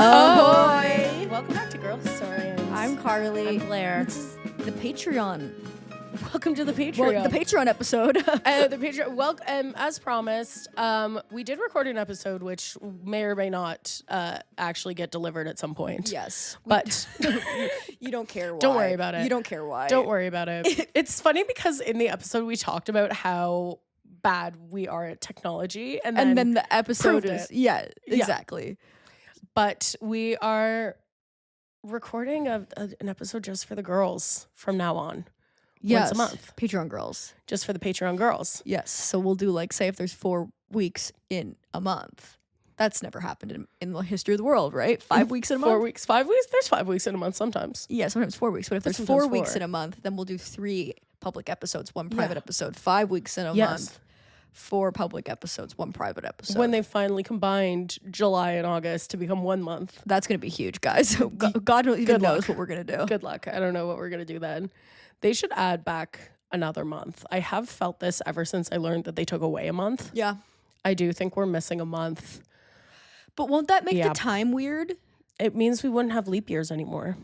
Ahoy! Welcome back to Girl Historians. I'm Carley. I'm Blair. This is the Patreon. Welcome to the Patreon. Well, the Patreon episode. The Patreon. Well, as promised, we did record an episode which may or may not actually get delivered at some point. Yes. But you don't care why. Don't worry about it. You don't care why. Don't worry about it. It's funny because in the episode we talked about how bad we are at technology. And then the episode proved is... it. Yeah, exactly. But we are recording an episode just for the girls from now on. Yes. Once a month. Patreon girls. Just for the Patreon girls. Yes. So we'll do like, say if there's 4 weeks in a month. That's never happened in the history of the world, right? 5 weeks in a month? 4 weeks. 5 weeks? There's 5 weeks in a month sometimes. Yeah, sometimes 4 weeks. But if there's Sometimes 4 weeks 4. in a month, then we'll do 3 public episodes, 1 private episode. 5 weeks in a month. 4 public episodes, 1 private episode. When they finally combined July and August to become 1 month. That's going to be huge, guys. God even knows what we're going to do. Good luck. I don't know what we're going to do then. They should add back another month. I have felt this ever since I learned that they took away a month. Yeah. I do think we're missing a month. But won't that make the time weird? It means we wouldn't have leap years anymore.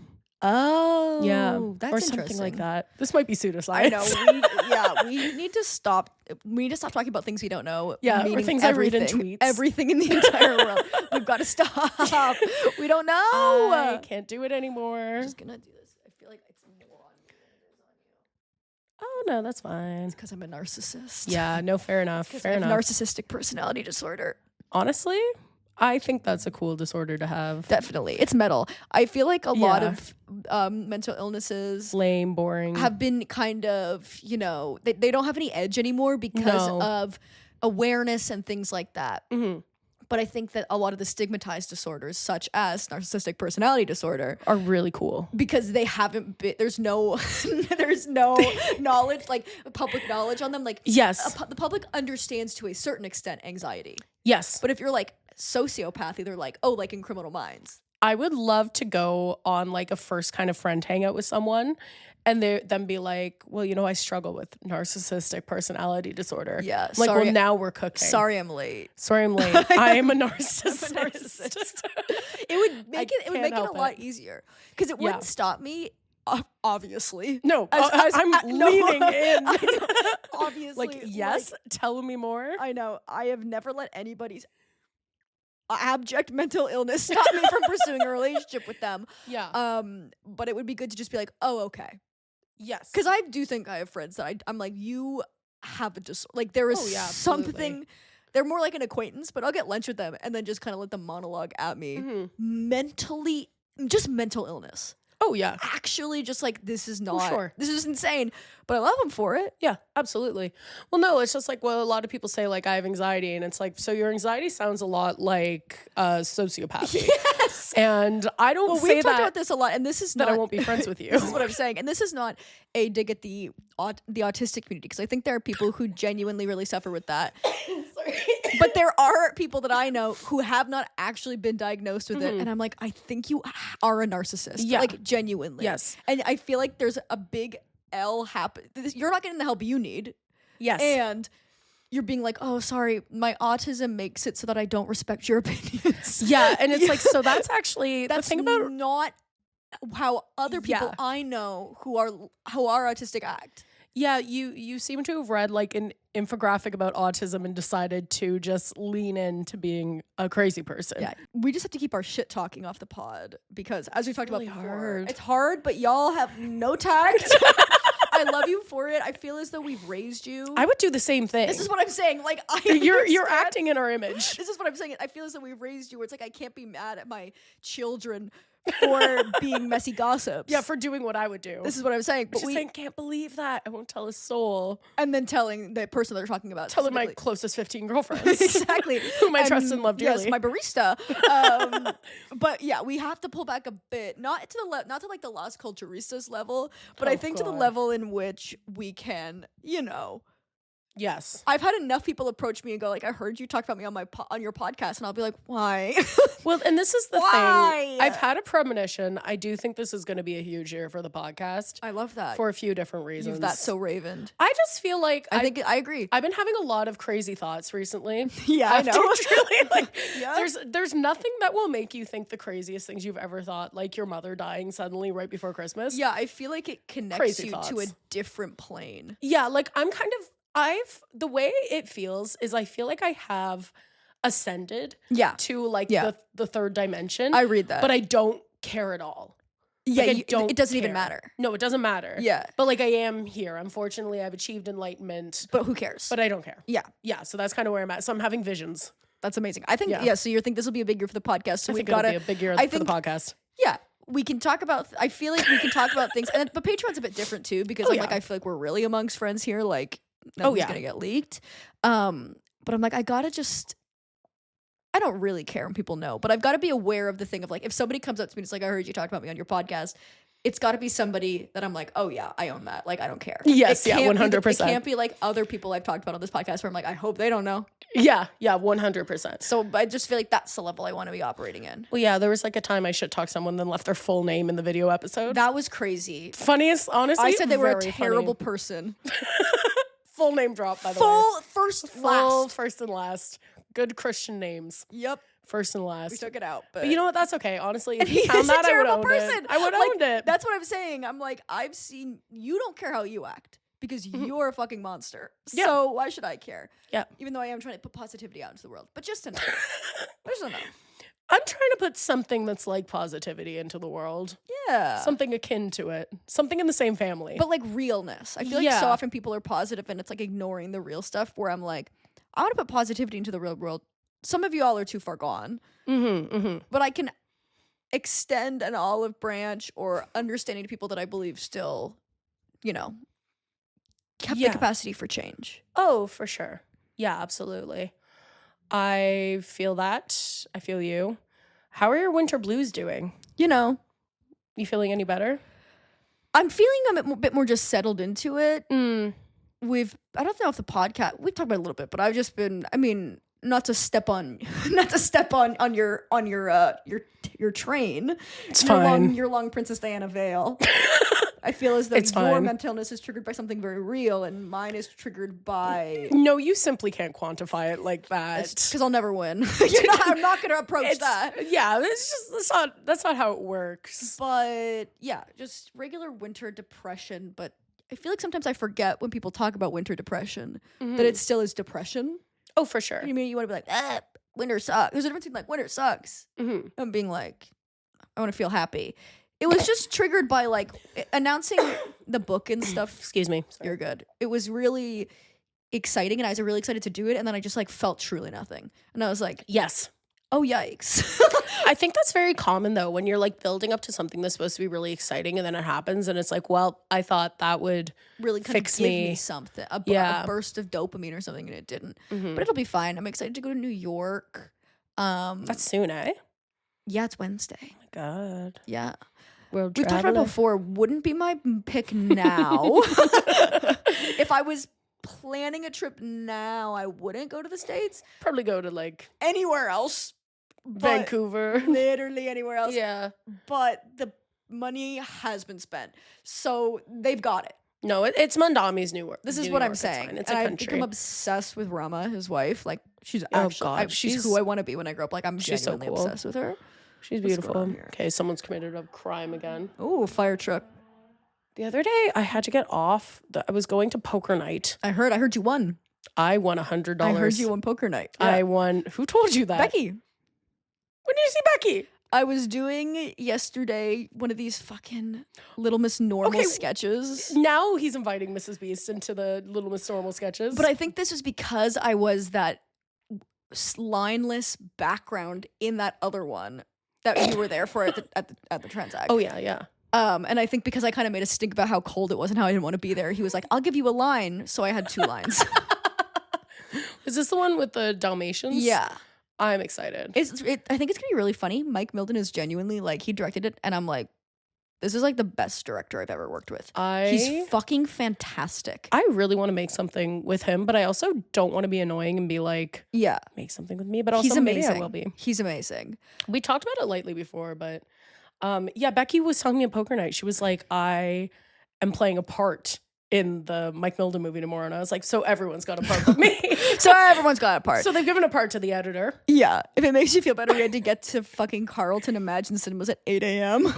Oh. Yeah. That's or interesting. something like that. This might be pseudoscience. I know. We need to stop. We need to stop talking about things we don't know. Yeah, or things everything, I read in tweets. Everything in the entire world. We've got to stop. We don't know. I can't do it anymore. I'm just going to do this. I feel like it's more on me than it is on you. Oh, no, that's fine. Because I'm a narcissist. Yeah, no, fair enough. Fair enough. Narcissistic personality disorder. Honestly, I think that's a cool disorder to have. Definitely. It's metal. I feel like a lot of mental illnesses lame, boring, have been kind of, they don't have any edge anymore because of awareness and things like that. Mm-hmm. But I think that a lot of the stigmatized disorders, such as narcissistic personality disorder, are really cool because they haven't been, there's no knowledge, like public knowledge on them. Like, yes, the public understands to a certain extent anxiety. Yes. But if you're like sociopathy, they're like, oh, like in Criminal Minds. I would love to go on like a first kind of friend hangout with someone and then be like, well, I struggle with narcissistic personality disorder. Yeah. I'm like, well, now we're cooking. Sorry, I'm late. I am a narcissist. I'm a narcissist. It would make it a lot easier because it wouldn't stop me. Obviously. No, I'm leaning in. Obviously. Like, yes, tell me more. I know. I have never let anybody's abject mental illness stop me from pursuing a relationship with them. Yeah. But it would be good to just be like, oh, okay. Yes. Because I do think I have friends that I'm like, you have like there is something. They're more like an acquaintance, but I'll get lunch with them and then just kind of let them monologue at me. Mm-hmm. Mentally, just mental illness. Oh, yeah. Actually, just like, this is not, this is insane, but I love them for it. Yeah, absolutely. Well, no, it's just like, well, a lot of people say like, I have anxiety, and it's like, so your anxiety sounds a lot like sociopathy. Yes. And I don't say we've talked about this a lot, and this is that not, I won't be friends with you. This is what I'm saying, and this is not a dig at the autistic community, because I think there are people who genuinely really suffer with that. Sorry. But there are people that I know who have not actually been diagnosed with it, and I'm like, I think you are a narcissist. Yeah. Like, genuinely. Yes. And I feel like there's a big L happen. You're not getting the help you need. Yes. And you're being like, oh, sorry, my autism makes it so that I don't respect your opinions. Yeah, and it's like, so that's actually the thing about not how other people I know who are autistic act. Yeah, you seem to have read like an infographic about autism and decided to just lean into being a crazy person. Yeah, we just have to keep our shit talking off the pod because, as we talked really about before, hard. It's hard, but y'all have no tact. I love you for it. I feel as though we've raised you. I would do the same thing. This is what I'm saying. Like, you're acting in our image. This is what I'm saying. I feel as though we've raised you where it's like I can't be mad at my children for being messy gossips. Yeah, for doing what I would do. This is what I'm saying. But saying, can't believe that. I won't tell a soul. And then telling the person they're talking about. Telling my closest 15 girlfriends. Exactly. Whom I trust and love dearly. Yes, my barista. But yeah, we have to pull back a bit. Not to like the Las Culturistas level, but I think to the level in which we can, Yes. I've had enough people approach me and go like, I heard you talk about me on on your podcast, and I'll be like, why? Well, and this is the Why? thing. I've had a premonition. I do think this is going to be a huge year for the podcast. I love that. For a few different reasons. That's so Raven. I just feel like I think I agree. I've been having a lot of crazy thoughts recently. Yeah, I know. Truly, like, Yeah. there's nothing that will make you think the craziest things you've ever thought, like your mother dying suddenly right before Christmas. Yeah, I feel like it connects Crazy you thoughts. to a different plane. Yeah, like the way it feels is I feel like I have ascended to like the third dimension. I read that. But I don't care at all. Yeah, like, it doesn't even matter. No, it doesn't matter. Yeah. But like I am here. Unfortunately, I've achieved enlightenment. But who cares? But I don't care. Yeah. Yeah, so that's kind of where I'm at. So I'm having visions. That's amazing. I think, so you think this will be a big year for the podcast. So I think it'll be a big year for the podcast. Yeah. We can talk about, I feel like we can talk about things. But Patreon's a bit different too, because I feel like we're really amongst friends here. Like, nothing's going to get leaked. But I'm like, I don't really care when people know, but I've got to be aware of the thing of like, if somebody comes up to me and it's like, I heard you talk about me on your podcast, it's got to be somebody that I'm like, oh yeah, I own that. Like, I don't care. Yes, 100%. It can't be like other people I've talked about on this podcast where I'm like, I hope they don't know. Yeah, 100%. So I just feel like that's the level I want to be operating in. Well, yeah, there was like a time I shit talked someone, then left their full name in the video episode. That was crazy. Funniest, honestly. I said they were a terrible person. Full name drop, by the way. Full first and last. Good Christian names. Yep. First and last. We took it out, but you know what? That's okay. Honestly, if he you found is that, a terrible I would person. Owned it. I would owned it. That's what I'm saying. I'm like, I've seen you don't care how you act because you're a fucking monster. Yeah. So why should I care? Yeah. Even though I am trying to put positivity out into the world, but just to know, there's no. I'm trying to put something that's like positivity into the world. Yeah. Something akin to it. Something in the same family. But like realness. I feel like so often people are positive and it's like ignoring the real stuff where I'm like, I want to put positivity into the real world. Some of y'all are too far gone. But I can extend an olive branch or understanding to people that I believe still, have the capacity for change. Oh, for sure. Yeah, absolutely. I feel that. I feel you. How are your winter blues doing? You feeling any better? I'm feeling a bit more just settled into it. I don't know if the podcast, we've talked about it a little bit, but I've just been, not to step on your train. It's fine. Your long Princess Diana veil. I feel as though your mental illness is triggered by something very real, and mine is triggered by. No, you simply can't quantify it like that. Because I'll never win. I'm not going to approach that. Yeah, that's not how it works. But yeah, just regular winter depression. But I feel like sometimes I forget when people talk about winter depression that it still is depression. Oh, for sure. You mean you want to be like, winter sucks. There's a difference between like winter sucks and being like, I want to feel happy. It was just triggered by like announcing the book and stuff. Excuse me. Sorry. You're good. It was really exciting and I was really excited to do it. And then I just like felt truly nothing. And I was like, yes. Oh, yikes. I think that's very common though, when you're like building up to something that's supposed to be really exciting and then it happens and it's like, well, I thought that would really fix give me something, a burst of dopamine or something, and it didn't. But it'll be fine. I'm excited to go to New York. That's soon, eh? Yeah, it's Wednesday. Oh my God. Yeah. We've talked about it before. Wouldn't be my pick now. If I was planning a trip now, I wouldn't go to the States. Probably go to like anywhere else. Vancouver. Literally anywhere else. Yeah. But the money has been spent. So they've got it. No, it's Mondami's New York. This is what I'm saying. It's a country. I've become obsessed with Rama, his wife. Like, she's she's who I want to be when I grow up. Like, I'm she's genuinely so cool. obsessed with her. She's beautiful. Okay, someone's committed a crime again. Oh, fire truck. The other day, I had to get off. I was going to poker night. I heard you won. I won $100. I heard you won poker night. Yeah. I won. Who told you that? Becky. When did you see Becky? I was doing yesterday one of these fucking Little Miss Normal sketches. Now he's inviting Mrs. Beast into the Little Miss Normal sketches. But I think this is because I was that lineless background in that other one that you were there for at the Transact. Oh yeah, yeah. And I think because I kind of made a stink about how cold it was and how I didn't want to be there, he was like, "I'll give you a line." So I had 2 lines. Is this the one with the Dalmatians? Yeah. I'm excited. I think it's gonna be really funny. MacMillan is genuinely like, he directed it, and I'm like, This is like the best director I've ever worked with. He's fucking fantastic. I really want to make something with him, but I also don't want to be annoying and be like, yeah, make something with me. But also maybe I will be. He's amazing. We talked about it lightly before, but yeah, Becky was telling me at poker night. She was like, I am playing a part in the MacMillan movie tomorrow. And I was like, so everyone's got a part with me. So everyone's got a part. So they've given a part to the editor. Yeah. If it makes you feel better, we had to get to fucking Carlton Imagine Cinemas at 8 a.m.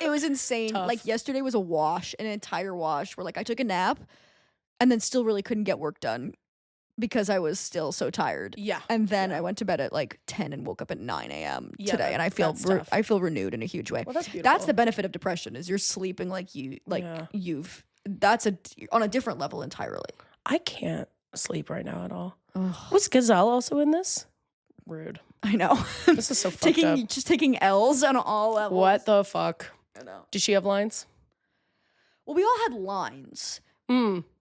It was insane. Tough. Like yesterday was a wash, an entire wash where like I took a nap and then still really couldn't get work done because I was still so tired. Yeah. And then I went to bed at like 10 and woke up at 9 a.m. today. And I feel I feel renewed in a huge way. Well, that's beautiful. That's the benefit of depression is you're sleeping like that's on a different level entirely. I can't sleep right now at all. Ugh. Was Gazelle also in this? Rude. I know. This is so fucked up. Just taking L's on all levels. What the fuck? I know. Did she have lines? Well, we all had lines.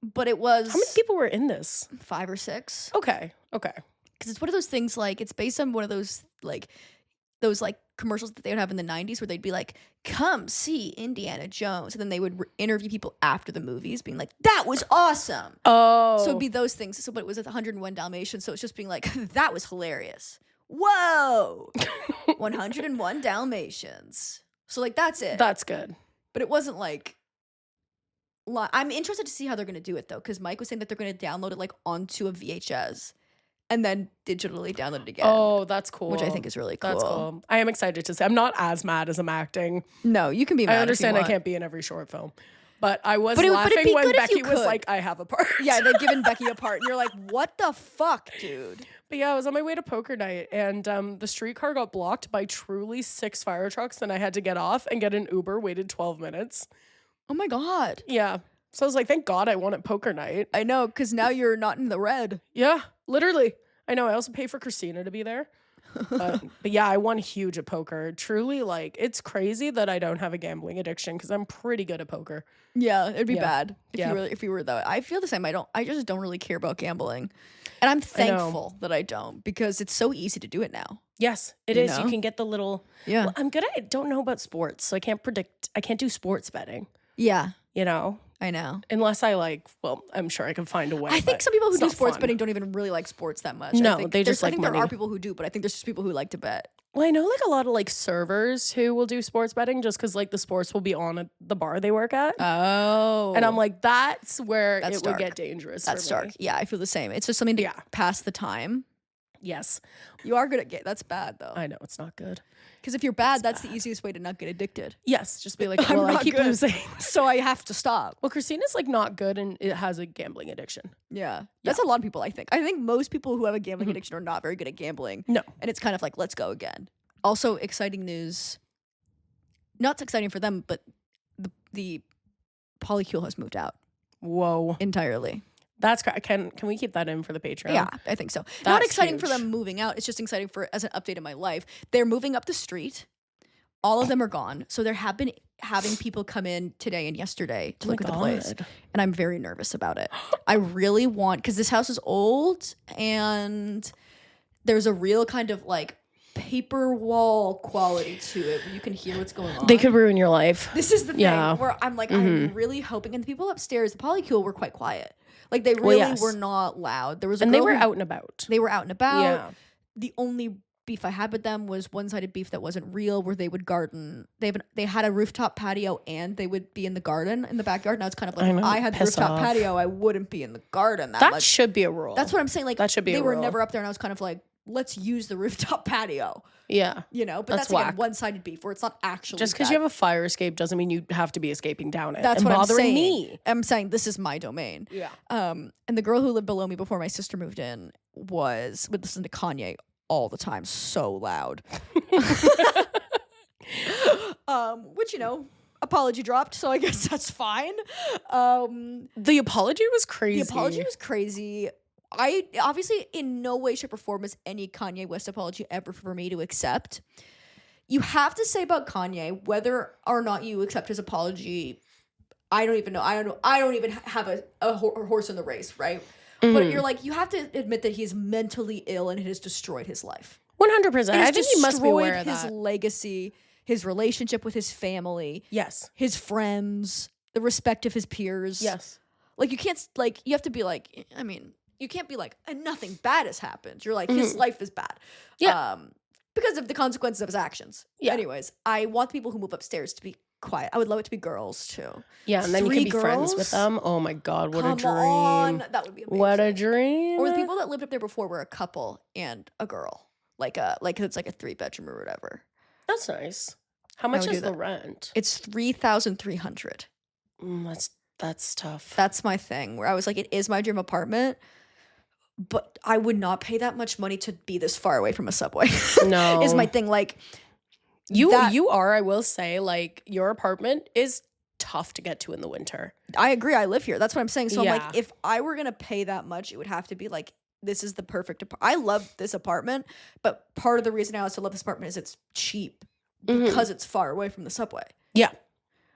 But it was... How many people were in this? 5 or 6. Okay. Because it's one of those things, like, it's based on one of those commercials that they would have in the 90s where they'd be like, come see Indiana Jones. And then they would interview people after the movies being like, that was awesome. Oh. So it'd be those things. So, but it was at 101 Dalmatians. So it's just being like, that was hilarious. Whoa. 101 Dalmatians. So like, that's it. That's good. But it wasn't like... I'm interested to see how they're going to do it, though, because Mike was saying that they're going to download it like onto a VHS and then digitally download it again. Oh, that's cool. Which I think is really cool. That's cool. I am excited to see. I'm not as mad as I'm acting. No, you can be mad. I understand I can't be in every short film. But I was laughing when Becky was like, I have a part. Yeah, they've given Becky a part. And you're like, what the fuck, dude? But yeah, I was on my way to poker night and the streetcar got blocked by truly 6 fire trucks. And I had to get off and get an Uber, waited 12 minutes. Oh my God. Yeah. So I was like, thank God I won at poker night. I know, because now you're not in the red. Yeah, literally. I know. I also pay for Christina to be there. But yeah, I won huge at poker. Truly, like, it's crazy that I don't have a gambling addiction because I'm pretty good at poker. Yeah, it'd be bad if you were though. I feel the same. I just don't really care about gambling. And I'm thankful that I don't because it's so easy to do it now. Yes, it is. You can get the little... Yeah. Well, I don't know about sports, so I can't do sports betting. Yeah. You know? I know. Unless I I'm sure I can find a way. I think some people who do sports betting don't even really like sports that much. No, they just like money. I think there are people who do, but I think there's just people who like to bet. Well, I know like a lot of like servers who will do sports betting just because like the sports will be on at the bar they work at. Oh. And I'm like, that's where it would get dangerous. That's dark. Yeah, I feel the same. It's just something to pass the time. Yes. You are good at that's bad though. I know, it's not good. Because if you're bad, that's the easiest way to not get addicted. Yes, just be like, well, I keep losing. So I have to stop. Well, Christina's like not good and it has a gambling addiction. Yeah. That's a lot of people, I think. I think most people who have a gambling addiction are not very good at gambling. No. And it's kind of like, let's go again. Also, exciting news. Not so exciting for them, but the polycule has moved out. Whoa. Entirely. That's can we keep that in for the Patreon? Yeah, I think so. That's not exciting for them moving out. It's just exciting as an update in my life. They're moving up the street. All of them are gone. So there have been having people come in today and yesterday to look at the place. And I'm very nervous about it. I really want, because this house is old and there's a real kind of like paper wall quality to it where you can hear what's going on. They could ruin your life. This is the thing where I'm like, I'm really hoping. And the people upstairs, the polycule, were quite quiet. Like they really were not loud. There was and they were out and about. They were out and about. Yeah. The only beef I had with them was one-sided beef that wasn't real, where they would garden. They had a rooftop patio and they would be in the garden in the backyard. And I was kind of like, if I had the rooftop patio, I wouldn't be in the garden. That should be a rule. That's what I'm saying. Like that should be. They were never up there, and I was kind of like, let's use the rooftop patio. Yeah. You know, but that's again, one-sided beef where it's not actually just because you have a fire escape doesn't mean you have to be escaping down it. That's what I'm saying. Me. I'm saying this is my domain. Yeah. And the girl who lived below me before my sister moved in would listen to Kanye all the time, so loud. Which, you know, apology dropped, so I guess that's fine. The apology was crazy. The apology was crazy. I obviously in no way, shape, or form is any Kanye West apology ever for me to accept. You have to say about Kanye, whether or not you accept his apology, I don't even know. I don't even have a horse in the race, right? Mm-hmm. But you're like, you have to admit that he's mentally ill and it has destroyed his life. 100%. I think he must be aware of that. His legacy. his relationship with his family. Yes. His friends, the respect of his peers. Yes. Like, you can't, like, you have to be like, I mean, you can't be like, and nothing bad has happened. You're like, his life is bad. Yeah. Because of the consequences of his actions. Yeah. Anyways, I want the people who move upstairs to be quiet. I would love it to be girls too. Yeah, and then you can 3 be friends girls? with them. Oh my God, what a Come dream. on. That would be amazing. What a dream. Or the people that lived up there before were a couple and a girl. Like it's like a 3-bedroom or whatever. That's nice. How much would is do the that. rent? It's $3,300. That's tough. That's my thing. Where I was like, it is my dream apartment, but I would not pay that much money to be this far away from a subway. No. Is my thing. Like, you are, I will say, like, your apartment is tough to get to in the winter. I agree. I live here. That's what I'm saying. So I'm Yeah. like, if I were gonna pay that much, it would have to be like, this is the perfect I love this apartment, but part of the reason I also love this apartment is it's cheap because it's far away from the subway. Yeah.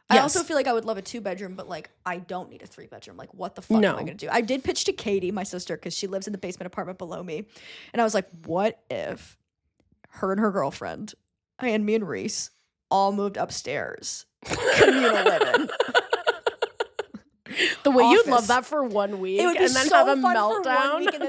I Yes. also feel like I would love a 2-bedroom, but like, I don't need a 3-bedroom. Like, what the fuck No. am I gonna do? I did pitch to Katie, my sister, because she lives in the basement apartment below me, and I was like, what if her and her girlfriend and me and Reese all moved upstairs, communal living? The way you'd love Office. that for 1 week It would be and then so have a fun meltdown. for 1 week, and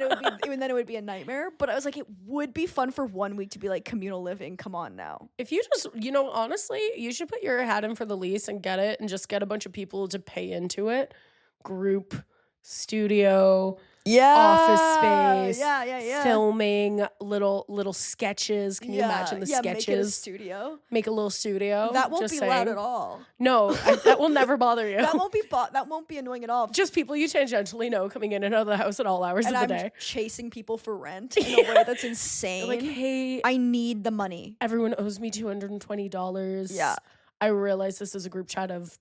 then it would be a nightmare. But I was like, it would be fun for 1 week to be like communal living. Come on now. If you just, honestly, you should put your hat in for the lease and get it and just get a bunch of people to pay into it. Group, studio, office space, yeah. filming, little sketches. Can you imagine the sketches? Make it a studio. Make a little studio. That won't just be saying. loud at all. No, that will never bother you. That won't be annoying at all. Just people you tangentially know coming in and out of the house at all hours And of I'm the day. chasing people for rent in a way that's insane. Like, hey, I need the money. everyone owes me $220. Yeah. I realize this is a group chat of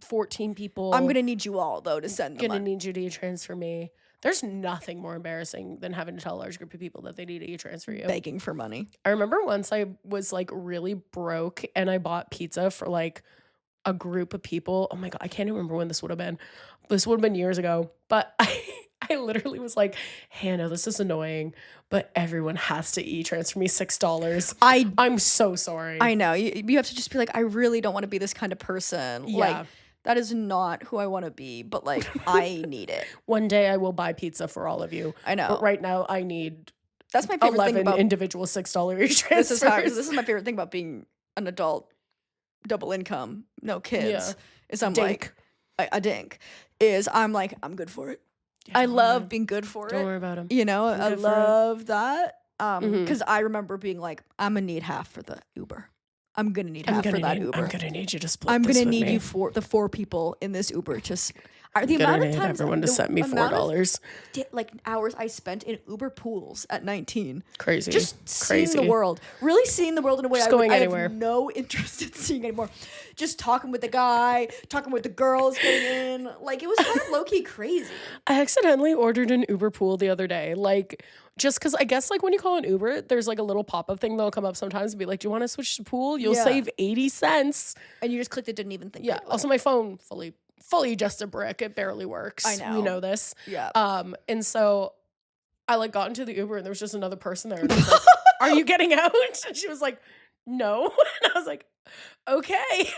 14 people. I'm gonna need you all though to send the gonna money. need you to e-transfer me. There's nothing more embarrassing than having to tell a large group of people that they need to e-transfer you. Begging for money. I remember once I was like really broke and I bought pizza for like a group of people. Oh my God, I can't even remember when this would have been. This would have been years ago. But I literally was like, hey, I know this is annoying, but everyone has to e-transfer me $6. I'm so sorry. I know. You have to just be like, I really don't want to be this kind of person. Yeah. Like, that is not who I want to be, but like, I need it. One day I will buy pizza for all of you. I know. But right now I need That's my favorite 11 thing about individual $6 e-transfers. this is my favorite thing about being an adult, double income, no kids. Yeah. Is I'm Dink. like a dink. Is I'm like, I'm good for it. Yeah, I don't love worry. being good for Don't it. worry about him. You know, I good for it. love that. Mhm. Because I remember being like, I'm gonna need half for the Uber. I'm gonna need half for that Uber. I'm gonna need you to split. I'm this gonna with need me. you for the 4 people in this Uber to. The I'm gonna amount of need times everyone to the send me amount of $4. like hours I spent in Uber pools at 19. Crazy. Just seeing Crazy. the world. Really seeing the world in a way Just I going I anywhere. have no interest in seeing anymore. Just talking with the guy, talking with the girls getting in. Like, it was kind of low-key crazy. I accidentally ordered an Uber pool the other day. Like, just because I guess like when you call an Uber, there's like a little pop-up thing that'll come up sometimes and be like, do you want to switch to pool? You'll Yeah. save 80 cents. And you just clicked it, didn't even think Yeah. about it. Also, my phone fully just a brick. It barely works. I know. You know this. Yeah. And so I like got into the Uber and there was just another person there. And I was like, are you getting out? And she was like, no. And I was like, okay.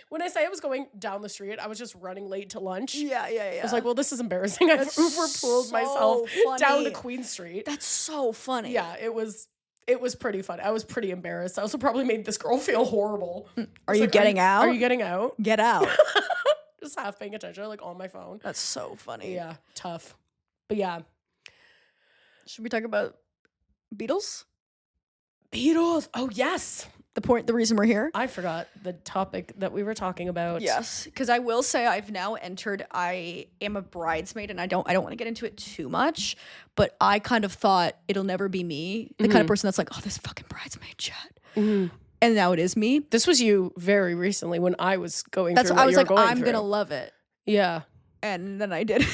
When I say I was going down the street, I was just running late to lunch. Yeah. I was like, well, this is embarrassing. I've That's Uber pooled so myself down to funny. Queen Street. That's so funny. Yeah, it was pretty fun. I was pretty embarrassed. I also probably made this girl feel horrible. Are you getting out? Are you getting out? Get out. Just half paying attention, like on my phone. That's so funny. Yeah, tough. But yeah. Should we talk about Beatles? Beatles. Oh, yes. The reason we're here? I forgot the topic that we were talking about. Yes, because I will say I've now entered. I am a bridesmaid, and I don't want to get into it too much, but I kind of thought it'll never be me, the kind of person that's like, oh, this fucking bridesmaid shit, and now it is me. This was you very recently when I was going That's through what I what was you were like, going I'm through. gonna love it, Yeah. and then I did.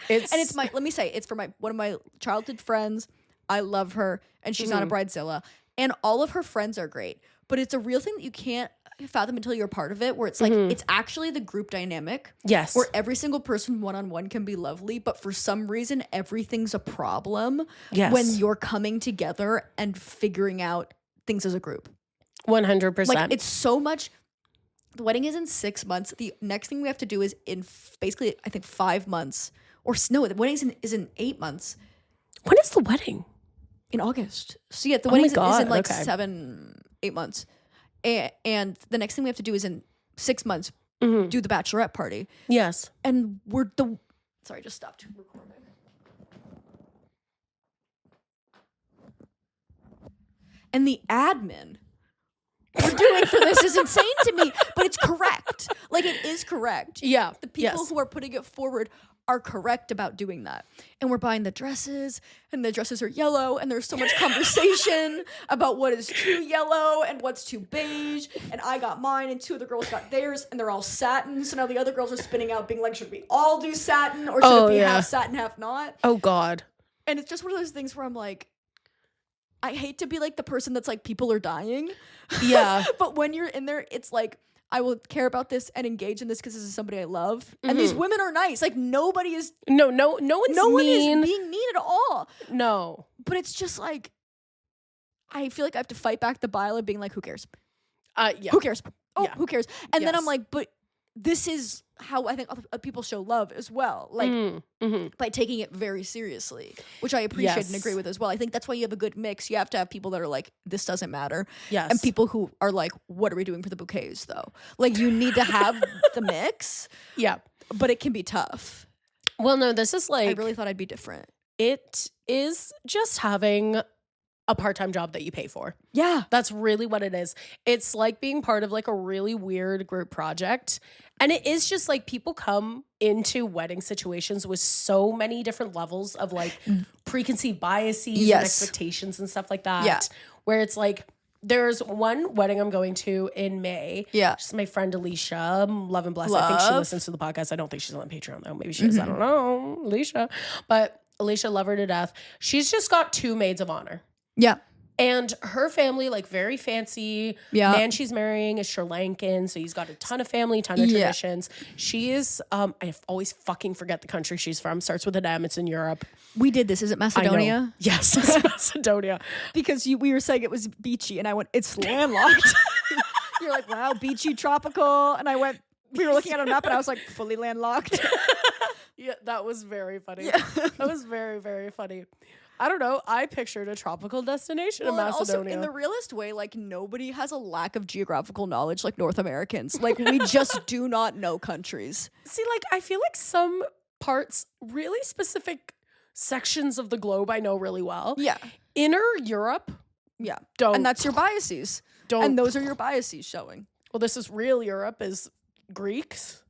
It's Let me say, it's for one of my childhood friends. I love her, and she's not a bridezilla, and all of her friends are great. But it's a real thing that you can't fathom until you're a part of it, where it's like, it's actually the group dynamic. Yes. Where every single person one-on-one can be lovely, but for some reason, everything's a problem Yes. when you're coming together and figuring out things as a group. 100%. Like, it's so much. The wedding is in 6 months. The next thing we have to do is in basically, I think, 5 months. Or no, the wedding is in 8 months. When is the wedding? In August. So yeah, the wedding is in like okay. 7-8 months. And the next thing we have to do is in 6 months, Mm-hmm. do the bachelorette party. Yes. And sorry, I just stopped recording. And the admin we're doing for this is insane to me, but it's correct. Like, it is correct. Yeah. The people who are putting it forward are correct about doing that. And we're buying the dresses, and the dresses are yellow, and there's so much conversation about what is too yellow and what's too beige. And I got mine, and 2 of the girls got theirs, and they're all satin. So now the other girls are spinning out, being like, should we all do satin, or should it be half satin, half not? Oh, God. And it's just one of those things where I'm like, I hate to be like the person that's like, people are dying. Yeah. But when you're in there, it's like, I will care about this and engage in this because this is somebody I love. Mm-hmm. And these women are nice. Like, nobody is. No one is being mean at all. No. But it's just like, I feel like I have to fight back the bile of being like, who cares? Yeah. Who cares? Oh, Yeah. who cares? And then I'm like, but this is how I think other people show love as well. Like, by taking it very seriously, which I appreciate and agree with as well. I think that's why you have a good mix. You have to have people that are like, this doesn't matter. Yes. And people who are like, what are we doing for the bouquets though? Like, you need to have the mix. Yeah. But it can be tough. Well, no, this is like, I really thought I'd be different. It is just having a part-time job that you pay for. Yeah. That's really what it is. It's like being part of like a really weird group project. And it is just like, people come into wedding situations with so many different levels of like preconceived biases and expectations and stuff like that. Yeah. Where it's like, there's one wedding I'm going to in May. Yeah. She's my friend Alicia. Love and bless. I think she listens to the podcast. I don't think she's on Patreon though. Maybe she is. I don't know. Alicia. But Alicia, love her to death. She's just got 2 maids of honor. Yeah. And her family, like, very fancy. Yeah. Man she's marrying is Sri Lankan, so he's got a ton of family, ton of traditions. She is, I always fucking forget the country she's from. Starts with an M. It's in Europe. We did this. Is it Macedonia? Yes, it's Macedonia. Because we were saying it was beachy, and I went, it's landlocked. You're like, wow, beachy, tropical. And I went, we were looking at a map, and I was like, fully landlocked. Yeah, that was very funny. Yeah. That was very, very funny. I don't know. I pictured a tropical destination in Macedonia. Also, in the realest way, like, nobody has a lack of geographical knowledge like North Americans. Like, we just do not know countries. See, like, I feel like some parts, really specific sections of the globe I know really well. Yeah. Inner Europe. Yeah. Don't. And that's your biases. Don't. And those are your biases showing. Well, this is real Europe is Greeks.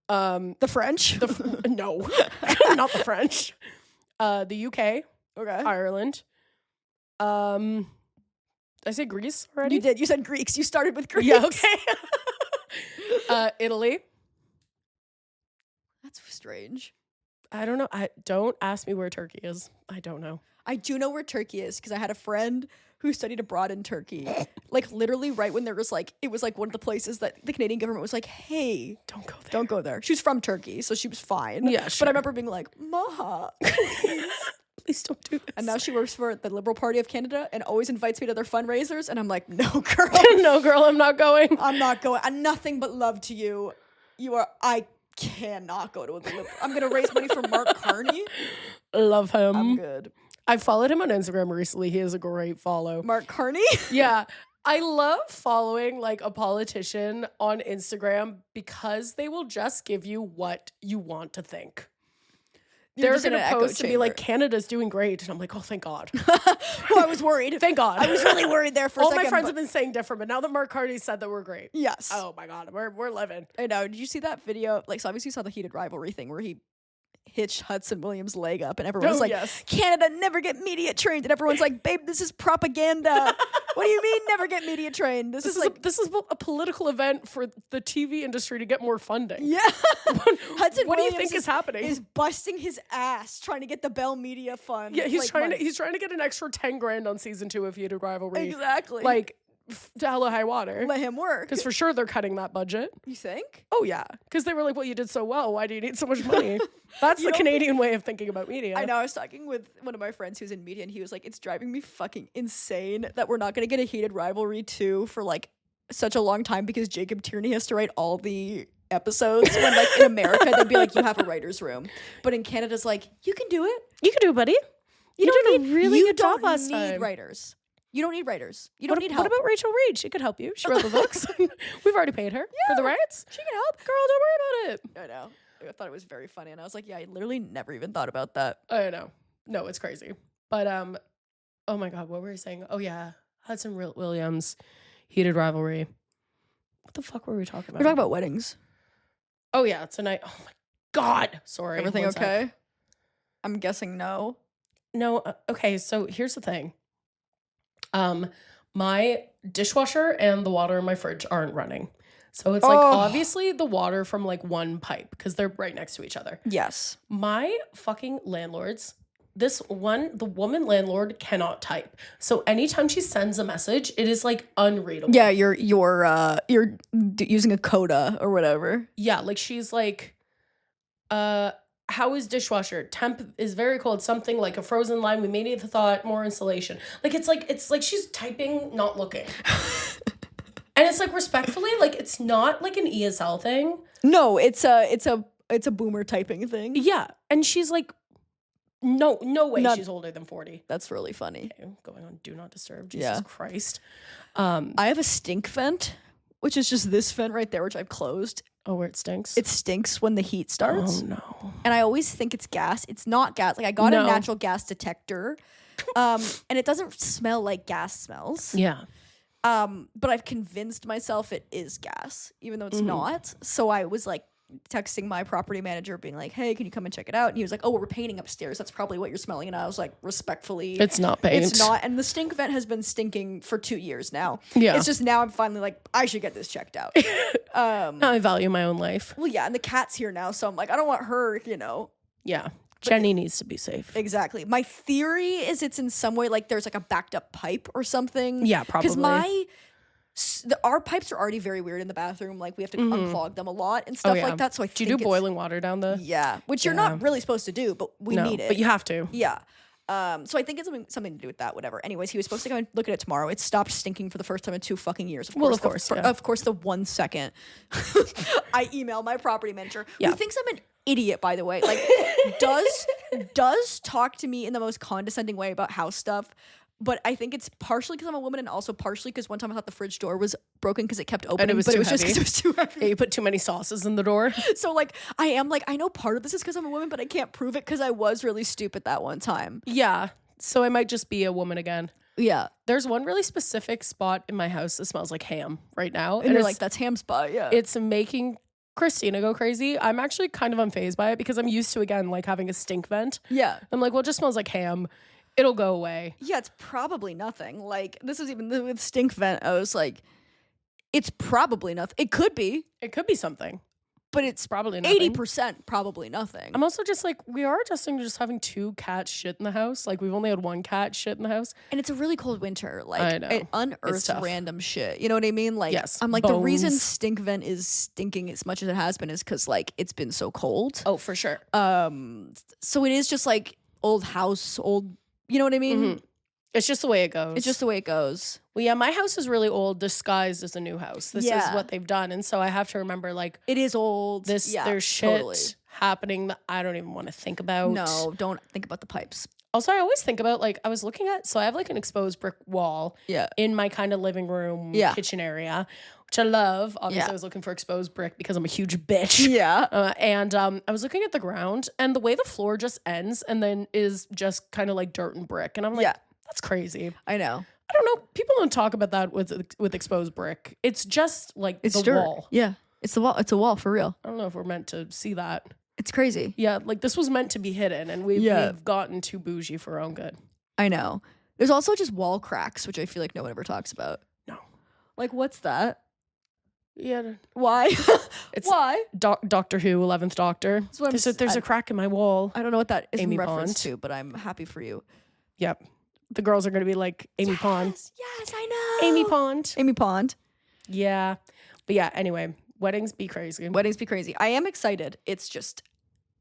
The French? No. Not the French. The UK, okay, Ireland. I said Greece already? You did. You said Greeks. You started with Greeks. Yeah, okay. Italy. That's strange. I don't know. Don't ask me where Turkey is. I don't know. I do know where Turkey is because I had a friend who studied abroad in Turkey. Like, literally right when there was like, it was like one of the places that the Canadian government was like, hey, don't go there. Don't go there. She was from Turkey, so she was fine. Yeah, sure. But I remember being like, Maha, please don't do this. And now she works for the Liberal Party of Canada and always invites me to their fundraisers. And I'm like, no, girl. No, girl, I'm not going. I'm not going. I'm nothing but love to you. I cannot go to the Liberal. I'm going to raise money for Mark Carney. Love him. I'm good. I followed him on Instagram recently. He is a great follow. Mark Carney? Yeah. I love following like a politician on Instagram because they will just give you what you want to think. They're going to post and be like, Canada's doing great. And I'm like, oh, thank God. Well, I was worried. Thank God. I was really worried there for a second. All my friends have been saying different, but now that Mark Carney said that we're great. Yes. Oh my God. We're living. I know. Did you see that video? Like, so obviously you saw the heated rivalry thing where he hitched Hudson Williams' leg up and everyone's like, yes. Canada never get media trained. And everyone's like, babe, this is propaganda. What do you mean never get media trained? This is a political event for the TV industry to get more funding. Yeah. Hudson what Williams do you think is happening? Is busting his ass trying to get the Bell Media Fund. Yeah, he's trying to get an extra 10 grand on season 2 of Heated Rivalry. Exactly. Like, to hell or high water. Let him work. Because for sure they're cutting that budget. You think? Oh, yeah. Because they were like, well, you did so well. Why do you need so much money? That's the Canadian way of thinking about media. I know. I was talking with one of my friends who's in media, and he was like, it's driving me fucking insane that we're not going to get a heated rivalry 2 for like such a long time because Jacob Tierney has to write all the episodes when like in America they'd be like, you have a writer's room. But in Canada's like, you can do it. You can do it, buddy. You did a really good job last time. You don't need writers. You don't need writers. You don't need help. What about Rachel Reed? She could help you. She wrote the books. We've already paid her for the rights. She can help. Girl, don't worry about it. I know. I thought it was very funny. And I was like, yeah, I literally never even thought about that. I know. No, it's crazy. But, oh my God, what were we saying? Oh yeah. Hudson Williams, heated rivalry. What the fuck were we talking about? We're talking about weddings. Oh yeah, tonight. Oh my God. Sorry. Everything okay? I'm guessing no. No. Okay. So here's the thing. My dishwasher and the water in my fridge aren't running. So it's like obviously the water from like one pipe because they're right next to each other. Yes. My fucking landlords, the woman landlord cannot type. So anytime she sends a message, it is like unreadable. Yeah, you're using a coda or whatever. Yeah, like she's like, how is dishwasher? Temp is very cold. Something like a frozen lime. We made it the thought, more insulation. Like it's like she's typing, not looking. And it's like respectfully, like it's not like an ESL thing. No, it's a boomer typing thing. Yeah. And she's like, no way she's older than 40. That's really funny. Okay, going on Do Not Disturb. Jesus Christ. I have a stink vent, which is just this vent right there, which I've closed. Oh, where it stinks? It stinks when the heat starts. Oh, no. And I always think it's gas. It's not gas. Like I got a natural gas detector. And it doesn't smell like gas smells. Yeah. But I've convinced myself it is gas, even though it's not. So I was like texting my property manager being like, hey, can you come and check it out? And he was like, oh, we're painting upstairs. That's probably what you're smelling. And I was like, respectfully, it's not paint. It's not. And the stink vent has been stinking for 2 years now. Yeah. It's just now I'm finally like, I should get this checked out. Now I value my own life. Well, yeah. And the cat's here now. So I'm like, I don't want her, Yeah. Jenny needs to be safe. Exactly. My theory is it's in some way like there's like a backed up pipe or something. Yeah, probably. Because our pipes are already very weird in the bathroom. Like we have to unclog them a lot and stuff like that. So I think do you do boiling water down the? Yeah, which you're not really supposed to do, but we need it. But you have to. Yeah. So I think it's something to do with that. Whatever. Anyways, he was supposed to come and look at it tomorrow. It stopped stinking for the first time in 2 fucking years. Of course, the 1 second I email my property manager, who thinks I'm an idiot, by the way. Like does talk to me in the most condescending way about house stuff. But I think it's partially because I'm a woman and also partially because one time I thought the fridge door was broken because it kept opening. And it was just because it was too heavy. Yeah, you put too many sauces in the door. So like I know part of this is because I'm a woman, but I can't prove it because I was really stupid that one time. Yeah. So I might just be a woman again. Yeah. There's one really specific spot in my house that smells like ham right now. And you're like, that's ham spot, yeah. It's making Christina go crazy. I'm actually kind of unfazed by it because I'm used to, again, like having a stink vent. Yeah. I'm like, well, it just smells like ham. It'll go away. Yeah, it's probably nothing. Like, this is even with stink vent, I was like, it's probably nothing. It could be. It could be something. But it's probably nothing. 80% probably nothing. I'm also just like, we are adjusting to just having 2 cats shit in the house. Like, we've only had 1 cat shit in the house. And it's a really cold winter. Like, I know. It unearths random shit. You know what I mean? Like, yes, I'm like, bones. the reason stink vent is stinking as much as it has been is because, like, it's been so cold. Oh, for sure. So it is just, like, old house, old, you know what I mean? Mm-hmm. It's just the way it goes. It's just the way it goes. Well, yeah, my house is really old, disguised as a new house. This is what they've done. And so I have to remember, like, it is old. There's shit happening that I don't even want to think about. No, don't think about the pipes. Also, I always think about, like, I was looking at, so I have like an exposed brick wall in my kind of living room, kitchen area, which I love. Obviously, I was looking for exposed brick because I'm a huge bitch. Yeah. And I was looking at the ground and the way the floor just ends and then is just kind of like dirt and brick. And I'm like, that's crazy. I know. I don't know. People don't talk about that with exposed brick. It's just like it's the dirt. Wall. Yeah. It's the wall. It's a wall for real. I don't know if we're meant to see that. It's crazy. Yeah, like this was meant to be hidden and we've gotten too bougie for our own good. I know. There's also just wall cracks, which I feel like no one ever talks about. No. Like, what's that? Yeah. Why? Why? Doctor Who, 11th Doctor. There's a crack in my wall. I don't know what that is Amy in reference Bond. to, but I'm happy for you. Yep. the girls are going to be like Amy Pond. Yes, I know. Amy Pond. Amy Pond. Yeah. But yeah, anyway, weddings be crazy. Weddings be crazy. I am excited. It's just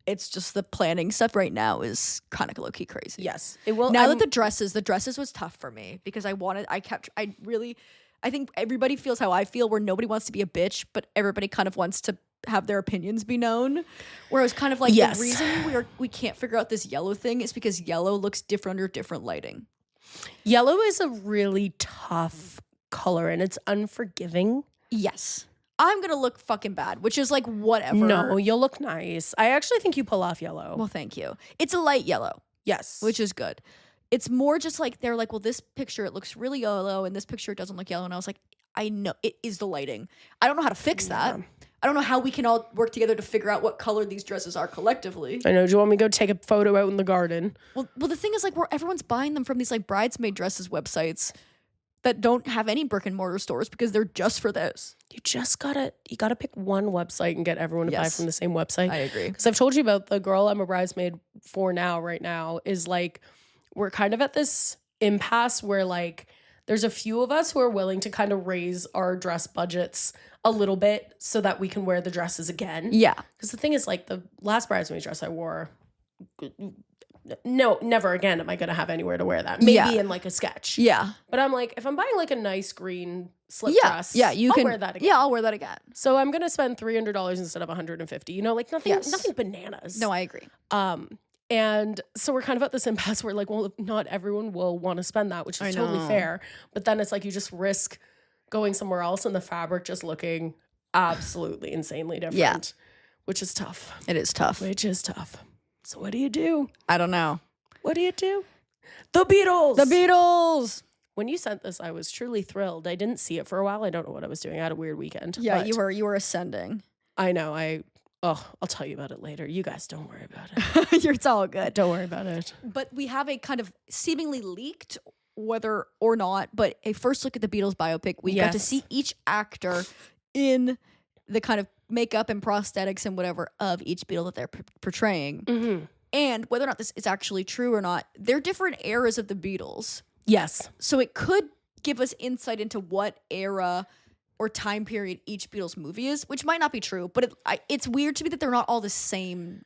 the planning stuff right now is kind of low-key crazy. Yes. It will. Now that the dresses was tough for me because I think everybody feels how I feel, where nobody wants to be a bitch, but everybody kind of wants to have their opinions be known. Where I was kind of like, yes. The reason we can't figure out this yellow thing is because yellow looks different under different lighting. Yellow is a really tough color and it's unforgiving. Yes. I'm going to look fucking bad, which is like whatever. No, you'll look nice. I actually think you pull off yellow. Well, thank you. It's a light yellow. Yes. Which is good. It's more just like, they're like, well, this picture, it looks really yellow, and this picture, it doesn't look yellow. And I was like, I know, it is the lighting. I don't know how to fix that. I don't know how we can all work together to figure out what color these dresses are collectively. I know. Do you want me to go take a photo out in the garden? Well, the thing is, like, everyone's buying them from these, like, bridesmaid dresses websites that don't have any brick and mortar stores because they're just for this. You gotta pick one website and get everyone to buy from the same website. I agree. Because I've told you about the girl I'm a bridesmaid for right now is like, we're kind of at this impasse where like, there's a few of us who are willing to kind of raise our dress budgets a little bit so that we can wear the dresses again. Yeah. Because the thing is, like, the last bridesmaid dress I wore, no, never again am I going to have anywhere to wear that. Maybe in, like, a sketch. Yeah. But I'm like, if I'm buying, like, a nice green slip dress, I'll wear that again. Yeah, I'll wear that again. So I'm going to spend $300 instead of $150. You know, like, nothing bananas. No, I agree. And so we're kind of at this impasse where, like, well, not everyone will want to spend that, which is totally fair. But then it's like you just risk going somewhere else and the fabric just looking absolutely insanely different. Yeah. Which is tough. It is tough. Which is tough. So what do you do? I don't know. What do you do? The Beatles! The Beatles! When you sent this, I was truly thrilled. I didn't see it for a while. I don't know what I was doing. I had a weird weekend. Yeah, you were ascending. I know. I'll tell you about it later. You guys don't worry about it. It's all good. Don't worry about it. But we have a kind of seemingly leaked, whether or not, but a first look at the Beatles biopic. We got to see each actor in the kind of makeup and prosthetics and whatever of each Beatle that they're portraying. Mm-hmm. And whether or not this is actually true or not, they're different eras of the Beatles. Yes. So it could give us insight into what era or time period each Beatles movie is, which might not be true, but it's weird to me that they're not all the same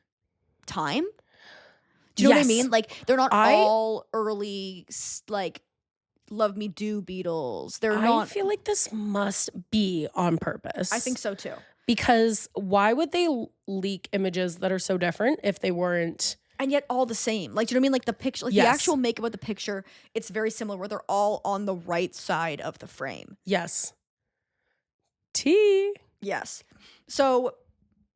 time. Do you know what I mean? Like, they're not all early, like, Love Me Do Beatles. They're not. I feel like this must be on purpose. I think so too. Because why would they leak images that are so different if they weren't? And yet all the same. Like, do you know what I mean? Like the picture, like the actual makeup of the picture, it's very similar where they're all on the right side of the frame. Yes. Yes. So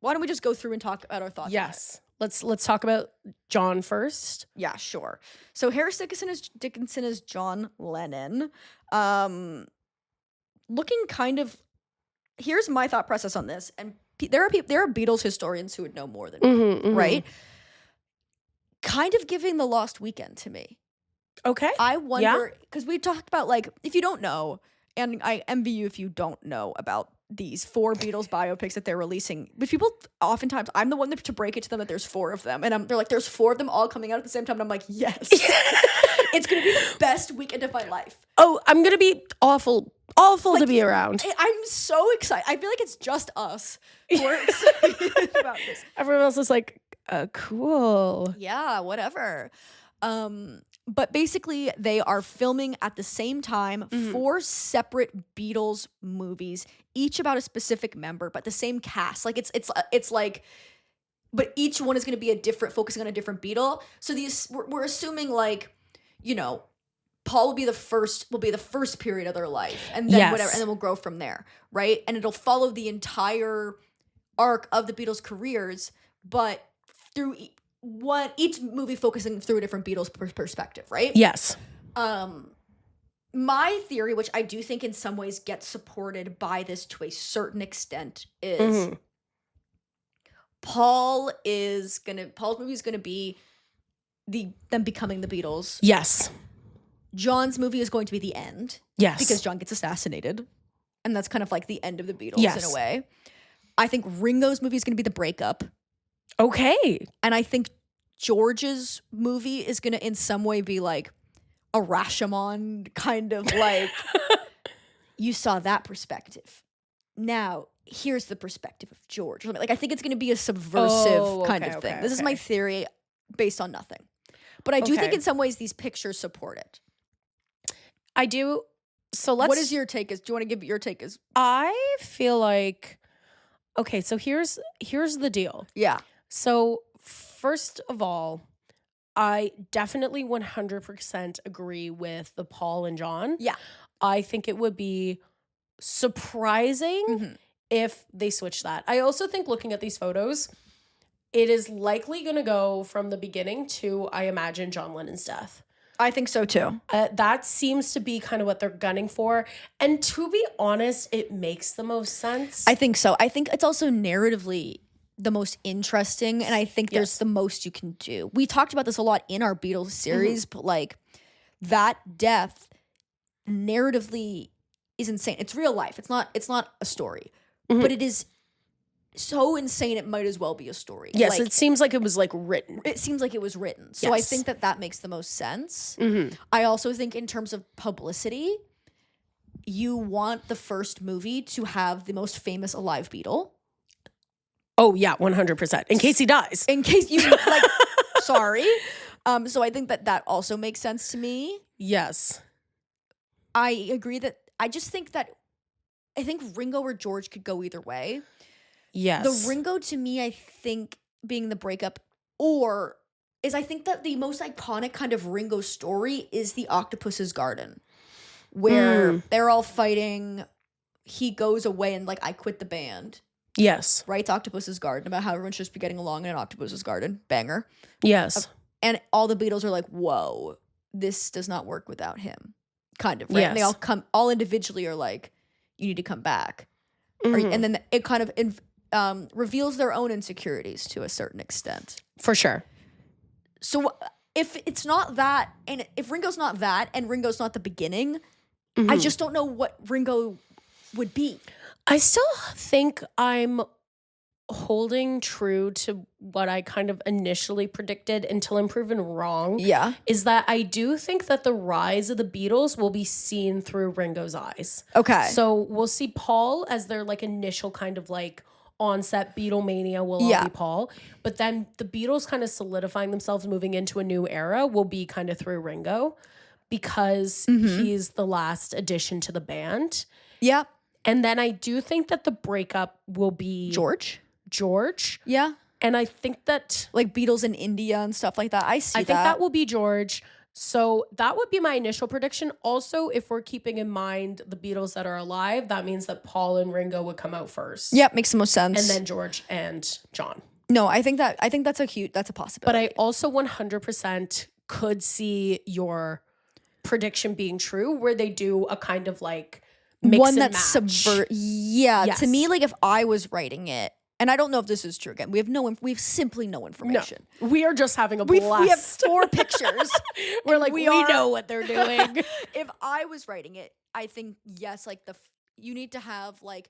why don't we just go through and talk about our thoughts? Yes. Let's talk about John first. Yeah, sure. So Harris Dickinson is John Lennon. Looking kind of, here's my thought process on this. And there are Beatles historians who would know more than me, right? Kind of giving The Lost Weekend to me. Okay. I wonder, because we talked about, like, if you don't know, and I envy you if you don't know about these 4 Beatles biopics that they're releasing, which people oftentimes, I'm the one to break it to them that there's 4 of them, and they're like, there's 4 of them all coming out at the same time, and I'm like, yes. It's gonna be the best weekend of my life. Oh, I'm gonna be awful like, to be around. I'm so excited. I feel like it's just us who are excited about this. Everyone else is like, cool. Yeah, whatever. But basically, they are filming at the same time 4 separate Beatles movies, each about a specific member, but the same cast. Like it's like, but each one is going to be focusing on a different Beatle. So we're assuming, like, you know, Paul will be the first period of their life, and then whatever, and then we'll grow from there, right? And it'll follow the entire arc of the Beatles' careers, but through each movie focusing through a different Beatles perspective, right? Yes. My theory, which I do think in some ways gets supported by this to a certain extent, is Paul's movie is gonna be them becoming the Beatles. Yes. John's movie is going to be the end. Yes. Because John gets assassinated. And that's kind of like the end of the Beatles in a way. I think Ringo's movie is going to be the breakup. Okay. And I think George's movie is going to in some way be like, a Rashomon kind of like, you saw that perspective. Now, here's the perspective of George. Like, I think it's going to be a subversive kind of thing. This is my theory based on nothing. But I do think in some ways these pictures support it. I do. So what is your take? Do you want to give your take? I feel like, okay, so here's the deal. Yeah. So first of all, I definitely 100% agree with the Paul and John. Yeah. I think it would be surprising if they switch that. I also think looking at these photos, it is likely going to go from the beginning to, I imagine, John Lennon's death. I think so too. That seems to be kind of what they're gunning for. And to be honest, it makes the most sense. I think so. I think it's also narratively the most interesting, and I think there's the most you can do. We talked about this a lot in our Beatles series, but like that death narratively is insane. It's real life. It's not a story. But it is so insane it might as well be a story. Yes, like, it seems like it was like written. It seems like it was written. So I think that makes the most sense. I also think in terms of publicity, you want the first movie to have the most famous alive Beatle. Oh yeah, 100%. In case he dies. In case you like sorry. So I think that also makes sense to me. Yes. I agree that I think Ringo or George could go either way. Yes. The Ringo to me, I think, being the breakup, or is I think that the most iconic kind of Ringo story is the Octopus's Garden, where they're all fighting. He goes away and like, I quit the band. Yes. Writes Octopus's Garden about how everyone should just be getting along in an Octopus's Garden. Banger. Yes. And all the Beatles are like, whoa, this does not work without him. Kind of, right? Yes. And they all individually are like, you need to come back. And then it kind of reveals their own insecurities to a certain extent. For sure. So if it's not that, and if Ringo's not that, and Ringo's not the beginning, I just don't know what Ringo would be. I still think I'm holding true to what I kind of initially predicted until I'm proven wrong. Yeah. Is that I do think that the rise of the Beatles will be seen through Ringo's eyes. Okay. So we'll see Paul as their like initial kind of like onset Beatlemania will all be Paul. But then the Beatles kind of solidifying themselves moving into a new era will be kind of through Ringo because he's the last addition to the band. Yeah. And then I do think that the breakup will be George. Yeah. And I think that like Beatles in India and stuff like that. I think that will be George. So that would be my initial prediction. Also, if we're keeping in mind the Beatles that are alive, that means that Paul and Ringo would come out first. Yep, makes the most sense. And then George and John. No, I think that's a possibility. But I also 100% could see your prediction being true, where they do a kind of like mix one and that's match. Yes. To me, like if I was writing it, and I don't know if this is true. Again, we have simply no information. No, we are just having a blast. We have 4 pictures. We're like, we know what they're doing. If I was writing it, I think yes, like you need to have like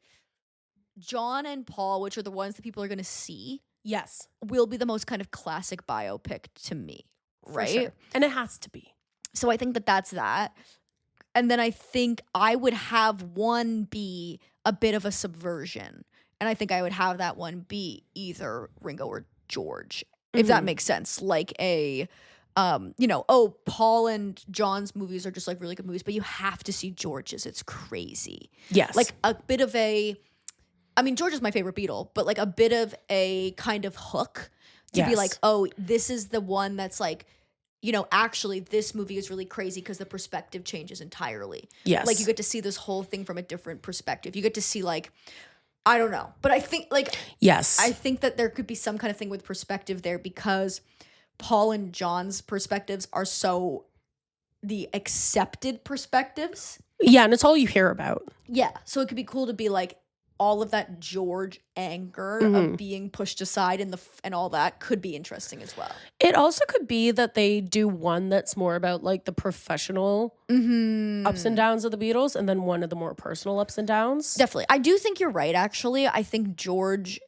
John and Paul, which are the ones that people are going to see. Yes, will be the most kind of classic biopic to me, right? For sure. And it has to be. So I think that's that. And then I think I would have one be a bit of a subversion. And I think I would have that one be either Ringo or George, if that makes sense. Like Paul and John's movies are just like really good movies, but you have to see George's. It's crazy. Yes. Like a bit of George is my favorite Beatle, but like a bit of a kind of hook to be like, oh, this is the one that's like, actually this movie is really crazy because the perspective changes entirely. Yes. Like you get to see this whole thing from a different perspective. You get to see like, I don't know. But I think like, yes, I think that there could be some kind of thing with perspective there because Paul and John's perspectives are so the accepted perspectives. Yeah. And it's all you hear about. Yeah. So it could be cool to be like, all of that George anger of being pushed aside and all that could be interesting as well. It also could be that they do one that's more about like the professional ups and downs of the Beatles, and then one of the more personal ups and downs. Definitely. I do think you're right, actually. I think George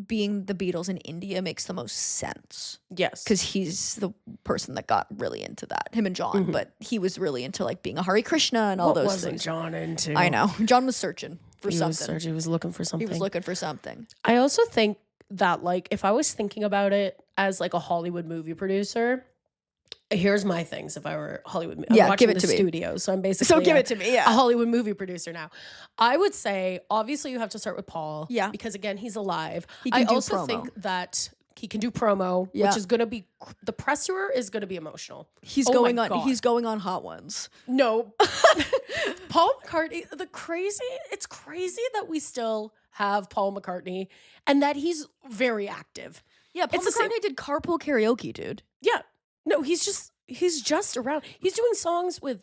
being the Beatles in India makes the most sense. Yes. Because he's the person that got really into that. Him and John. But he was really into like being a Hare Krishna and all what those wasn't things. John into? I know. John was searching for something. He was looking for something. He was looking for something. I also think that like if I was thinking about it as like a Hollywood movie producer, here's my things if I were Hollywood. I'm watching give it the to me. studio, so I'm basically give it to me. a Hollywood movie producer now. I would say obviously you have to start with Paul. Yeah, because again he's alive. He can I do also promo. think that he can do promo, which is going to be the press tour is going to be emotional. He's going on Hot Ones. No, Paul McCartney. It's crazy that we still have Paul McCartney and that he's very active. Yeah, Paul McCartney did Carpool Karaoke, dude. Yeah. No, he's just around. He's doing songs with,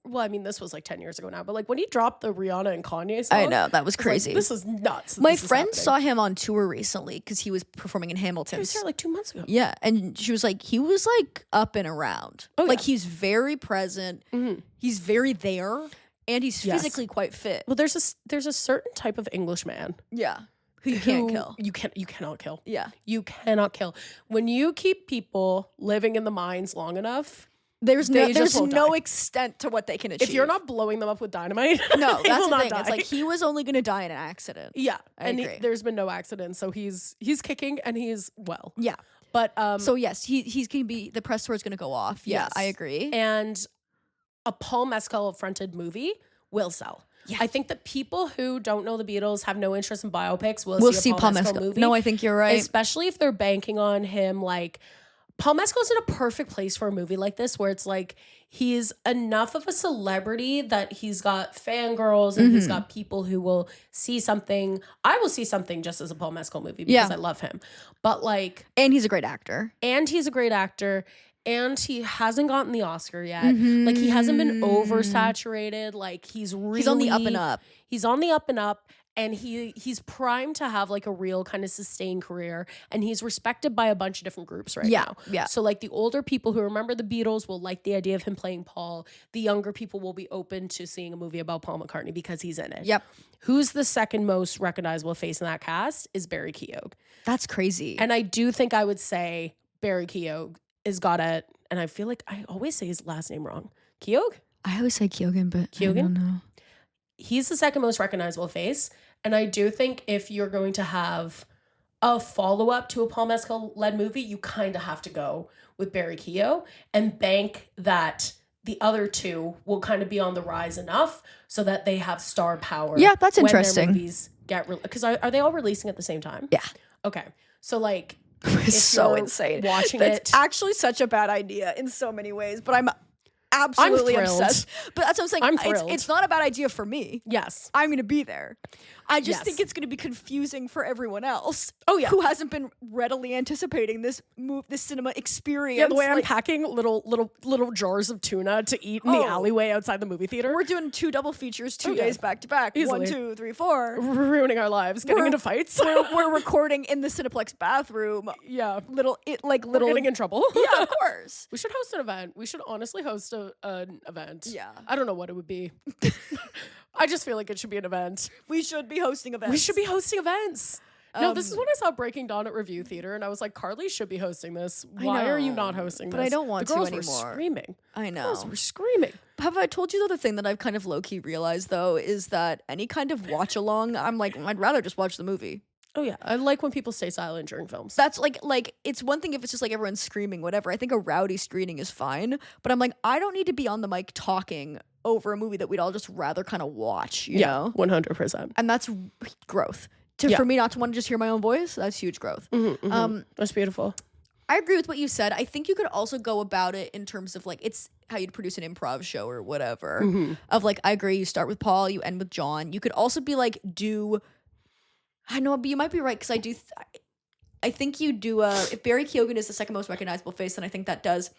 well, I mean, this was like 10 years ago now, but like when he dropped the Rihanna and Kanye song. I know, that was crazy. Like, this is nuts. My friend saw him on tour recently because he was performing in Hamilton. He was here like 2 months ago. Yeah, and she was like, he was like up and around. Oh, like he's very present. Mm-hmm. He's very there, and he's physically quite fit. Well, there's a certain type of Englishman. Yeah. Who you can't kill. You cannot kill. Yeah. You cannot kill. When you keep people living in the mines long enough, there's no extent to what they can achieve. If you're not blowing them up with dynamite, no, they that's will the not thing. die. It's like he was only going to die in an accident. Yeah, I agree. there's been no accident, so he's kicking and he's well. Yeah, but so yes, he's going to be, the press tour is going to go off. Yeah, yes. I agree. And a Paul Mescal fronted movie will sell. Yeah. I think that people who don't know the Beatles, have no interest in biopics, will see a Paul Mescal movie. No, I think you're right. Especially if they're banking on him. Like, Paul Mescal's in a perfect place for a movie like this, where it's like he's enough of a celebrity that he's got fangirls and he's got people who will see something. I will see something just as a Paul Mescal movie because I love him. But like, and he's a great actor. And he hasn't gotten the Oscar yet. Like, he hasn't been oversaturated. Like, he's on the up and up. He's on the up and up. And he's primed to have like a real kind of sustained career. And he's respected by a bunch of different groups now. Yeah. So like the older people who remember the Beatles will like the idea of him playing Paul. The younger people will be open to seeing a movie about Paul McCartney because he's in it. Yep. Who's the second most recognizable face in that cast is Barry Keogh. That's crazy. And I do think I would say Barry Keogh is got it, and I feel like I always say his last name wrong. Keogh? I always say Keoghan, but I don't know. He's the second most recognizable face, and I do think if you're going to have a follow-up to a Paul Mescal-led movie, you kind of have to go with Barry Keogh and bank that the other two will kind of be on the rise enough so that they have star power. Yeah, that's interesting. When their movies get because are they all releasing at the same time? Yeah. Okay. So like, it's so insane. That's actually such a bad idea in so many ways, but I'm absolutely obsessed. But that's what I'm saying. I'm thrilled. It's not a bad idea for me. Yes. I'm going to be there. I just think it's going to be confusing for everyone else. Oh yeah. Who hasn't been readily anticipating this cinema experience. Yeah, the way I'm packing little jars of tuna to eat in the alleyway outside the movie theater. We're doing 2 double features 2 days back to back. Easily. 1, 2, 3, 4. We're ruining our lives, getting into fights. We're recording in the Cineplex bathroom. Yeah. We're getting in trouble. Yeah, of course. We should host an event. We should honestly host an event. Yeah. I don't know what it would be. I just feel like it should be an event. We should be hosting events. No, this is when I saw Breaking Dawn at Review Theater, and I was like, Carley should be hosting this. Why are you not hosting this? But I don't want to anymore. The girls were screaming. I know. The girls were screaming. Have I told you the thing that I've kind of low-key realized, though, is that any kind of watch-along, I'm like, I'd rather just watch the movie. Oh, yeah. I like when people stay silent during films. That's like it's one thing if it's just like everyone's screaming, whatever. I think a rowdy screening is fine. But I'm like, I don't need to be on the mic talking over a movie that we'd all just rather kind of watch, you know? 100%. And that's growth. For me not to want to just hear my own voice, that's huge growth. That's beautiful. I agree with what you said. I think you could also go about it in terms of like, it's how you'd produce an improv show or whatever. Of like, I agree, you start with Paul, you end with John. You could also be like, I know, but you might be right, because I think you do if Barry Keoghan is the second most recognizable face, then I think that does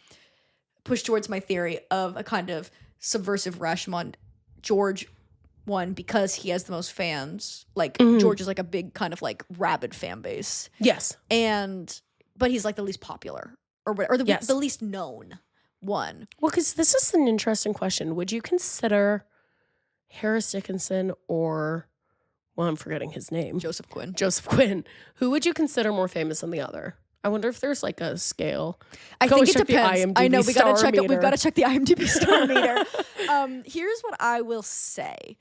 push towards my theory of a kind of subversive Rashomon George one, because he has the most fans. Like George is like a big kind of like rabid fan base. Yes. But he's like the least popular or the least known one. Well, because this is an interesting question. Would you consider Harris Dickinson or well, I'm forgetting his name. Joseph Quinn. Joseph Quinn. Who would you consider more famous than the other? I wonder if there's like a scale. I think it depends. I know we gotta check it. We've got to check the IMDb star meter. Here's what I will say.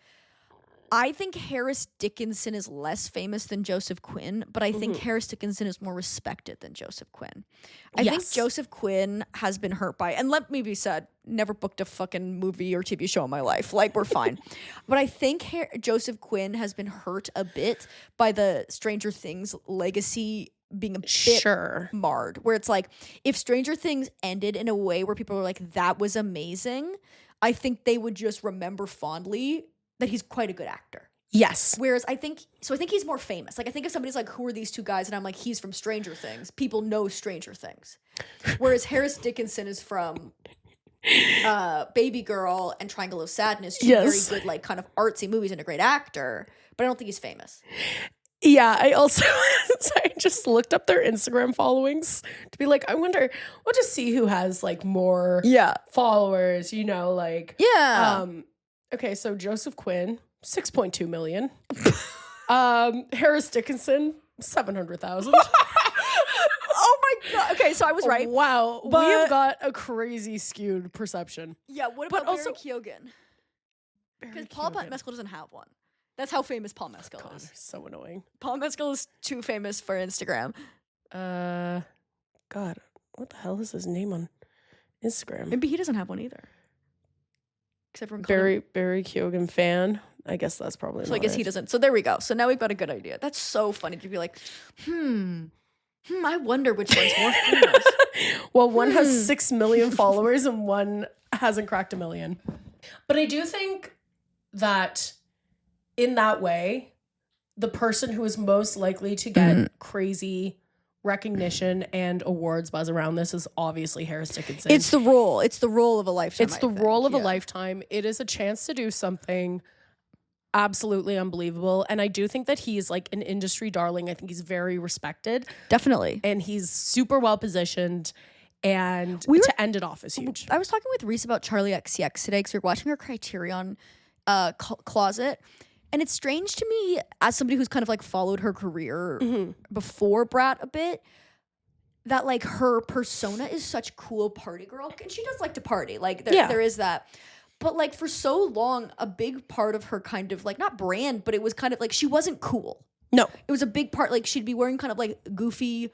I think Harris Dickinson is less famous than Joseph Quinn, but I think Harris Dickinson is more respected than Joseph Quinn. I think Joseph Quinn has been hurt by, and let me be said, never booked a fucking movie or TV show in my life. Like, we're fine. But I think Joseph Quinn has been hurt a bit by the Stranger Things legacy being a bit marred. Where it's like, if Stranger Things ended in a way where people were like, that was amazing, I think they would just remember fondly that he's quite a good actor. Yes. Whereas I think he's more famous. Like, I think if somebody's like, who are these two guys? And I'm like, he's from Stranger Things. People know Stranger Things. Whereas Harris Dickinson is from Baby Girl and Triangle of Sadness. Two very good, like, kind of artsy movies, and a great actor. But I don't think he's famous. Yeah, I also I just looked up their Instagram followings to be like, I wonder, we'll just see who has like more followers, you know, like okay, so Joseph Quinn, 6.2 million. Harris Dickinson, 700,000. Oh my god. Okay, so I was right. Wow. We've got a crazy skewed perception. Yeah, what about Barry Keoghan? Because Paul Mescal doesn't have one. That's how famous Paul Mescal is. So annoying. Paul Mescal is too famous for Instagram. God, what the hell is his name on Instagram? Maybe he doesn't have one either. Except for Barry Keoghan fan. I guess that's probably. So I guess he doesn't. So there we go. So now we've got a good idea. That's so funny to be like, I wonder which one's more famous. Well, one has 6 million followers and one hasn't cracked 1 million. But I do think that in that way, the person who is most likely to get crazy recognition and awards buzz around this is obviously Harris Dickinson. It's the role. It's the role of a lifetime. It's the role of a lifetime. It is a chance to do something absolutely unbelievable. And I do think that he's like an industry darling. I think he's very respected. Definitely. And he's super well positioned. And to end it off is huge. I was talking with Reese about Charlie XCX today because we were watching her Criterion closet. And it's strange to me, as somebody who's kind of like followed her career before Brat a bit, that like her persona is such cool party girl. And she does like to party. Like there is that. But like for so long, a big part of her kind of like, not brand, but it was kind of like she wasn't cool. No. It was a big part. Like she'd be wearing kind of like goofy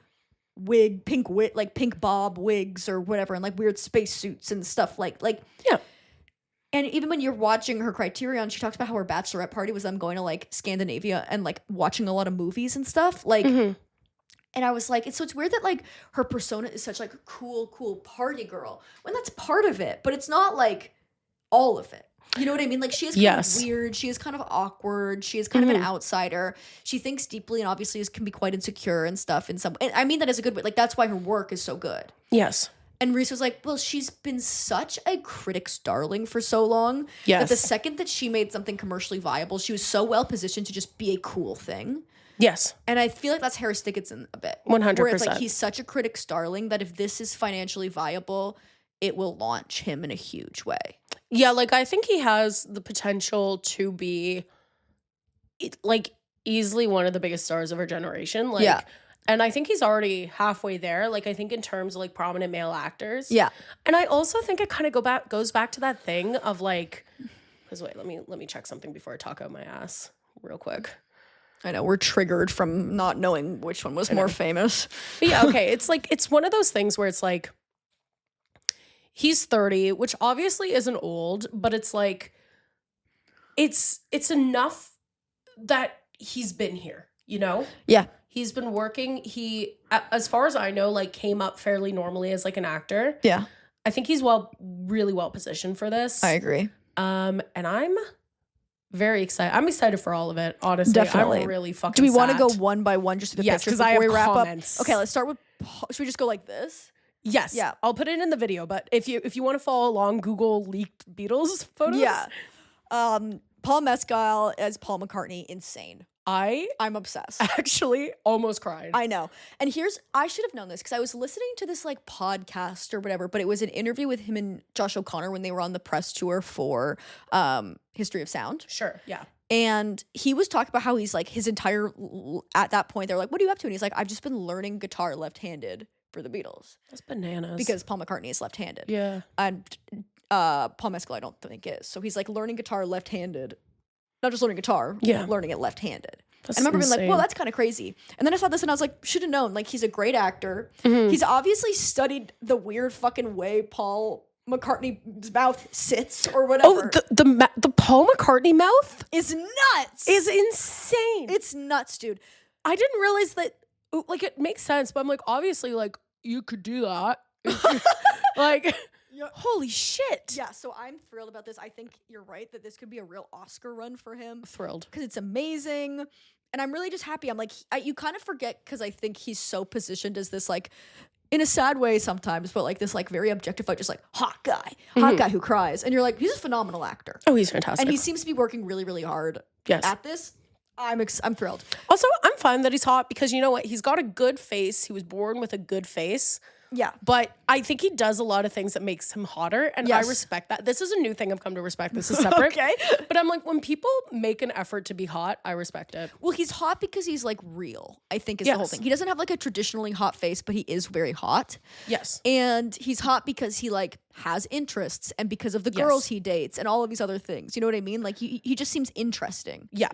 wig, pink bob wigs or whatever, and like weird space suits and stuff like. Yeah. And even when you're watching her Criterion, she talks about how her bachelorette party was them going to like Scandinavia and like watching a lot of movies and stuff. Like, and I was like, it's weird that like her persona is such like a cool party girl when that's part of it, but it's not like all of it. You know what I mean? Like she is kind of weird. She is kind of awkward. She is kind of an outsider. She thinks deeply and obviously can be quite insecure and stuff in some. And I mean that as a good way. Like that's why her work is so good. Yes. And Reese was like, well, she's been such a critic's darling for so long that the second that she made something commercially viable, she was so well positioned to just be a cool thing. Yes. And I feel like that's Harris Dickinson a bit. 100%. Where it's like he's such a critic's darling that if this is financially viable, it will launch him in a huge way. Yeah, like I think he has the potential to be like easily one of the biggest stars of our generation. Like and I think he's already halfway there. Like I think in terms of like prominent male actors. Yeah. And I also think it kind of goes back to that thing of like, because wait, let me check something before I talk out my ass real quick. I know we're triggered from not knowing which one was more famous. But yeah, okay. It's like it's one of those things where it's like he's 30, which obviously isn't old, but it's like it's enough that he's been here, you know? Yeah. He's been working. He, as far as I know, like came up fairly normally as like an actor. Yeah. I think he's really well positioned for this. I agree. And I'm very excited. I'm excited for all of it, honestly. Definitely. I'm really fucking Do we want to go sad. one by one just to the pictures because before we wrap comments. up? Okay, let's start with, should we just go like this? Yes. Yeah. I'll put it in the video, but if you want to follow along, Google leaked Beatles photos. Yeah. Paul Mescal as Paul McCartney, insane. I'm obsessed. Actually, almost cried. I know. And I should have known this because I was listening to this like podcast or whatever, but it was an interview with him and Josh O'Connor when they were on the press tour for History of Sound. Sure, yeah. And he was talking about how he's like his entire at that point they're like, what are you up to? And he's like, I've just been learning guitar left-handed for the Beatles. That's bananas. Because Paul McCartney is left-handed. Yeah. And Paul Mescal I don't think is. So he's like learning guitar left-handed. Not just learning guitar, learning it left-handed. That's and I remember insane. being like, well, that's kind of crazy. And then I saw this and I was like, should have known. Like, he's a great actor. He's obviously studied the weird fucking way Paul McCartney's mouth sits or whatever. Oh, the Paul McCartney mouth is nuts. Is insane. It's nuts, dude. I didn't realize that. Like, it makes sense, but I'm like, obviously, like, you could do that. Like, holy shit. Yeah, so I'm thrilled about this. I think you're right that this could be a real Oscar run for him. Thrilled. Because it's amazing. And I'm really just happy. I'm like, you kind of forget because I think he's so positioned as this, like, in a sad way sometimes, but like this, like, very objectified, just like hot guy who cries. And you're like, he's a phenomenal actor. Oh, he's fantastic. And he seems to be working really, really hard at this. I'm thrilled. Also, I'm fine that he's hot because you know what? He's got a good face. He was born with a good face. Yeah. But I think he does a lot of things that makes him hotter. And I respect that. This is a new thing I've come to respect. This is separate. Okay. But I'm like, when people make an effort to be hot, I respect it. Well, he's hot because he's like real, I think is the whole thing. He doesn't have like a traditionally hot face, but he is very hot. Yes. And he's hot because he like has interests and because of the girls he dates and all of these other things. You know what I mean? Like he just seems interesting. Yeah.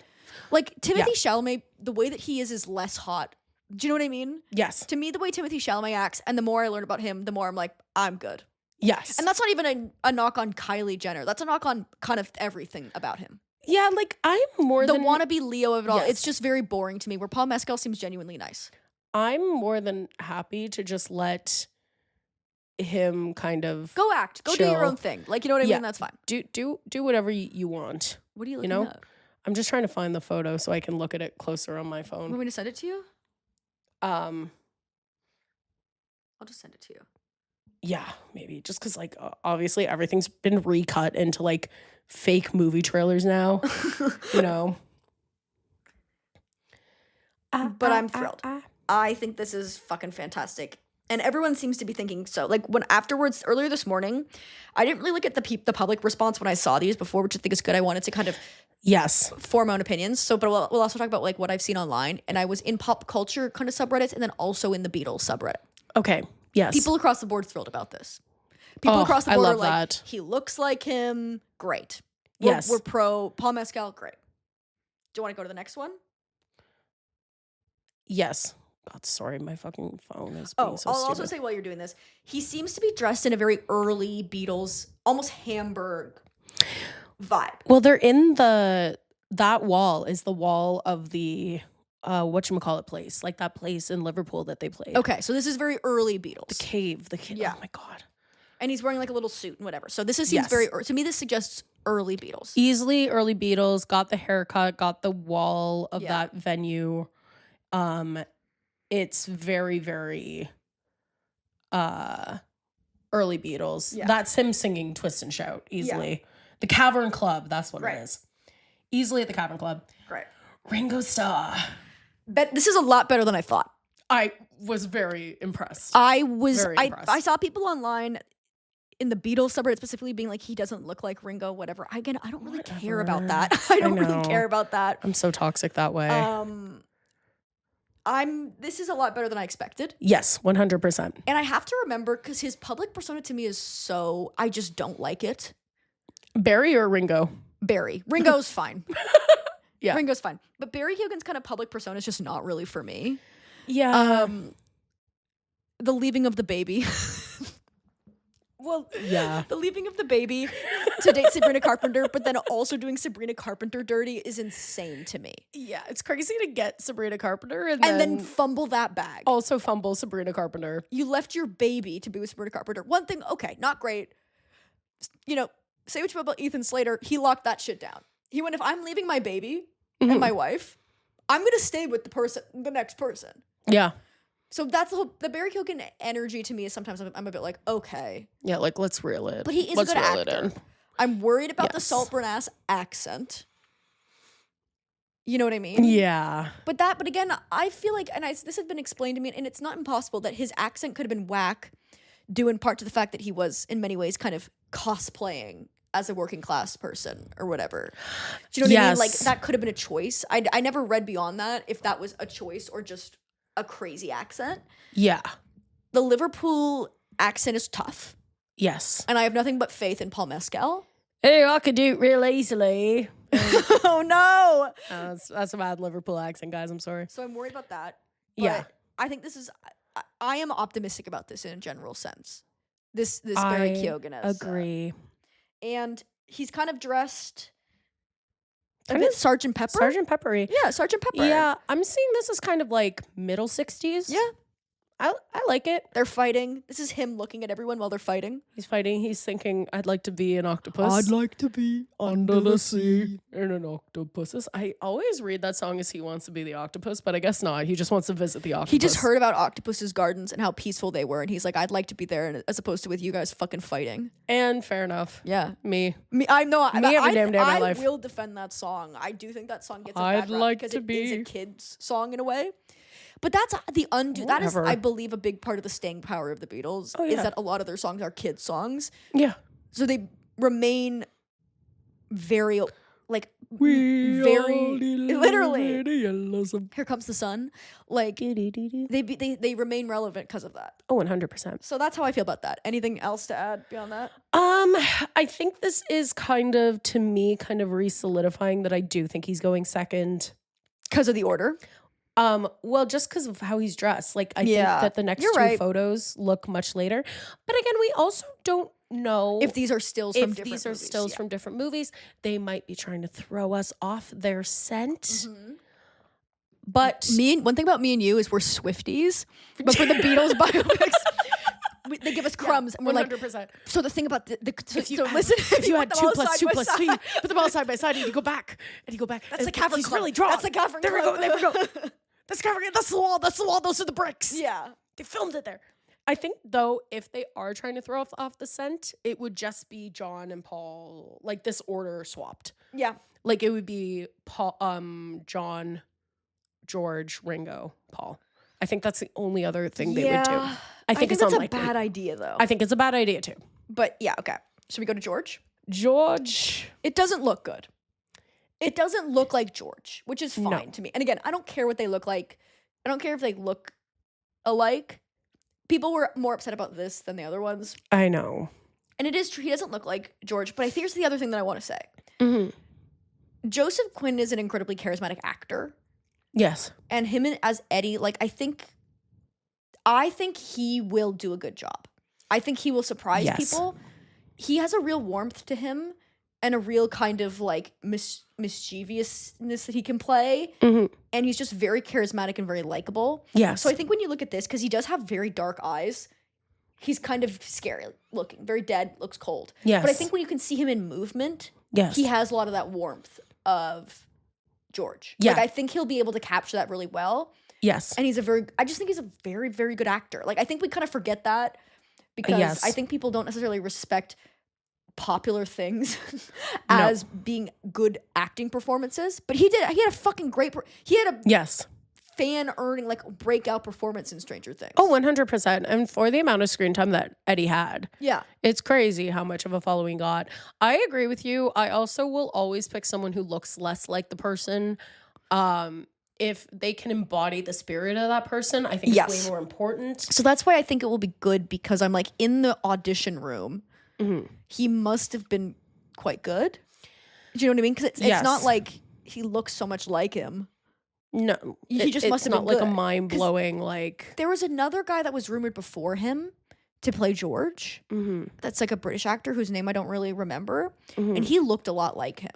Like Timothy Chalamet, the way that he is less hot. Do you know what I mean? Yes. To me, the way Timothy Chalamet acts, and the more I learn about him, the more I'm like, I'm good. Yes. And that's not even a knock on Kylie Jenner. That's a knock on kind of everything about him. Yeah, like I'm more the than... wannabe Leo of it all. It's just very boring to me, where Paul Mescal seems genuinely nice. I'm more than happy to just let him kind of go act. Go chill. Do your own thing. Like, you know what I mean? That's fine. Do whatever you want. What are you looking at? I'm just trying to find the photo so I can look at it closer on my phone. Want me to send it to you? I'll just send it to you. Yeah, maybe. Just because, like, obviously everything's been recut into, like, fake movie trailers now. You know? But I'm thrilled. I think this is fucking fantastic. And everyone seems to be thinking so. Like, when afterwards, earlier this morning, I didn't really look at the public response when I saw these before, which I think is good. I wanted to kind of form my own opinions. So, but we'll also talk about like what I've seen online. And I was in pop culture kind of subreddits and then also in the Beatles subreddit. Okay. Yes. People across the board thrilled about this. People across the board are like, that. He looks like him. Great. Yes. We're pro Paul Mescal. Great. Do you want to go to the next one? Yes. God, sorry, my fucking phone is being so I'll stupid. also say while you're doing this, he seems to be dressed in a very early Beatles, almost Hamburg vibe. Well, they're in that wall is the wall of the whatchamacallit place, like that place in Liverpool that they played. Okay, so this is very early Beatles. The cave. Yeah. Oh my God. And he's wearing like a little suit and whatever. So this seems very, to me, this suggests early Beatles. Easily early Beatles, got the haircut, got the wall of that venue. It's very, very early Beatles. Yeah. That's him singing Twist and Shout easily. Yeah. The Cavern Club, that's what it is. Easily at the Cavern Club. Right. Ringo Starr. But this is a lot better than I thought. I was very impressed. I saw people online in the Beatles subreddit specifically being like, he doesn't look like Ringo, whatever. Again, I don't really care about that. I don't really care about that. I'm so toxic that way. This is a lot better than I expected. Yes, 100%. And I have to remember, because his public persona to me is so, I just don't like it. Barry or Ringo? Barry. Ringo's fine. Yeah. Ringo's fine. But Barry Keoghan's kind of public persona is just not really for me. Yeah. The leaving of the baby. Well, yeah. The leaving of the baby to date Sabrina Carpenter, but then also doing Sabrina Carpenter dirty is insane to me. Yeah, it's crazy to get Sabrina Carpenter and then fumble that bag. Also fumble Sabrina Carpenter. You left your baby to be with Sabrina Carpenter. One thing, okay, not great. You know, say what you will about Ethan Slater, he locked that shit down. He went, if I'm leaving my baby and my wife, I'm going to stay with the next person. Yeah. So that's the Barry Keoghan energy to me is sometimes I'm a bit like, okay. Yeah, like, let's reel it. But he is a good actor. I'm worried about the Saltburn-ass accent. You know what I mean? Yeah. But again, I feel like, and this has been explained to me, and it's not impossible that his accent could have been whack, due in part to the fact that he was, in many ways, kind of cosplaying as a working class person or whatever. Do you know what I mean? Like that could have been a choice. I never read beyond that if that was a choice or just a crazy accent. Yeah. The Liverpool accent is tough. Yes. And I have nothing but faith in Paul Mescal. Hey, I could do it real easily. Oh no. That's a bad Liverpool accent, guys. I'm sorry. So I'm worried about that. But Yeah. I think this is I am optimistic about this in a general sense. This Barry Keoghan as agree. And he's kind of dressed a bit Sergeant Pepper. Sergeant Peppery. Yeah, Sergeant Pepper. Yeah, I'm seeing this as kind of like middle 60s. Yeah. I like it. They're fighting. This is him looking at everyone while they're fighting. He's fighting. He's thinking, I'd like to be an octopus. I'd like to be under the sea. And an octopus. I always read that song as he wants to be the octopus, but I guess not. He just wants to visit the octopus. He just heard about octopus's gardens and how peaceful they were, and he's like, I'd like to be there, as opposed to with you guys fucking fighting. And fair enough. Yeah. Me I know. Me every damn day of my life. I will defend that song. I do think that song gets a I'd bad rap like because to it be. is a kid's song in a way. But that's the undo. That is, Whatever. I believe, a big part of the staying power of the Beatles is that a lot of their songs are kids' songs. Yeah. So they remain very, like, We very, literally. literally. Here Comes the Sun. Like, they remain relevant because of that. Oh, 100%. So that's how I feel about that. Anything else to add beyond that? I think this is kind of, to me, kind of re-solidifying that I do think he's going second. Because of the order? Well, just because of how he's dressed. Like, I think that the next two photos look much later. But again, we also don't know if these are stills from different movies. Stills from different movies. They might be trying to throw us off their scent. Mm-hmm. But one thing about me and you is we're Swifties. But for the Beatles biopics, they give us crumbs, and we're 100%. like. So the thing about if you had 2 + 2 + 3, put them all side by side, and you go back, That's the Cavern He's Club. really drawn. That's the Cavern There Club. we go. That's the wall. That's the wall. Those are the bricks. Yeah. They filmed it there. I think, though, if they are trying to throw off the scent, it would just be John and Paul, like this order swapped. Yeah. Like it would be Paul, John, George, Ringo, Paul. I think that's the only other thing they would do. I think it's that's unlikely. a bad idea, though. I think it's a bad idea too. But yeah, okay. Should we go to George? George. It doesn't look good. It doesn't look like George, which is fine to me. And again, I don't care what they look like. I don't care if they look alike. People were more upset about this than the other ones. I know. And it is true. He doesn't look like George. But here's the other thing that I want to say. Mm-hmm. Joseph Quinn is an incredibly charismatic actor. Yes. And him as Eddie, like, I think he will do a good job. I think he will surprise people. He has a real warmth to him and a real kind of like mischievousness that he can play. Mm-hmm. And he's just very charismatic and very likable. Yes. So I think when you look at this, because he does have very dark eyes, he's kind of scary looking, very dead, looks cold. Yes. But I think when you can see him in movement, he has a lot of that warmth of George. Yeah. Like, I think he'll be able to capture that really well. Yes. And I just think he's a very, very good actor. Like, I think we kind of forget that because I think people don't necessarily respect popular things as being good acting performances. But he had a fucking great, he had a fan earning, like, breakout performance in Stranger Things. Oh, 100%. And for the amount of screen time that Eddie had. Yeah. It's crazy how much of a following got. I agree with you. I also will always pick someone who looks less like the person. If they can embody the spirit of that person, I think it's way more important. So that's why I think it will be good, because I'm like, in the audition room, he must have been quite good. Do you know what I mean? Because it's not like he looks so much like him. No, he just must have been not like good. a mind-blowing, like... There was another guy that was rumored before him to play George. Mm-hmm. That's like a British actor whose name I don't really remember. Mm-hmm. And he looked a lot like him.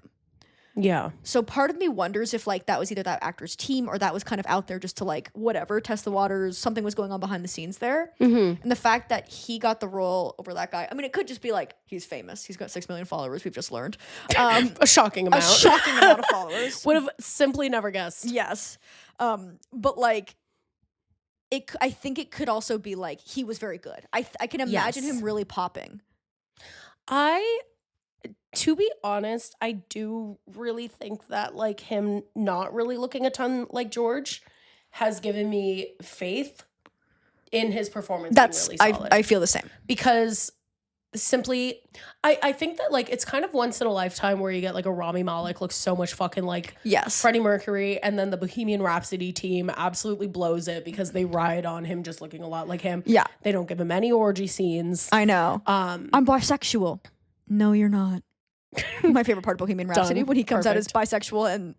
Yeah. So part of me wonders if, like, that was either that actor's team or that was kind of out there just to, like, whatever, test the waters. Something was going on behind the scenes there. Mm-hmm. And the fact that he got the role over that guy, I mean, it could just be like, he's famous. He's got 6 million followers, we've just learned. A shocking amount. A shocking amount of followers. Would have simply never guessed. Yes. But, like, I think it could also be, like, he was very good. I can imagine him really popping. To be honest, I do really think that, like, him not really looking a ton like George has given me faith in his performance. That's being really solid. I feel the same. Because simply, I think that like it's kind of once in a lifetime where you get like a Rami Malek looks so much fucking like Freddie Mercury, and then the Bohemian Rhapsody team absolutely blows it because they ride on him just looking a lot like him. Yeah. They don't give him any orgy scenes. I know. I'm bisexual. No, you're not. My favorite part of Bohemian Rhapsody when he comes out as bisexual and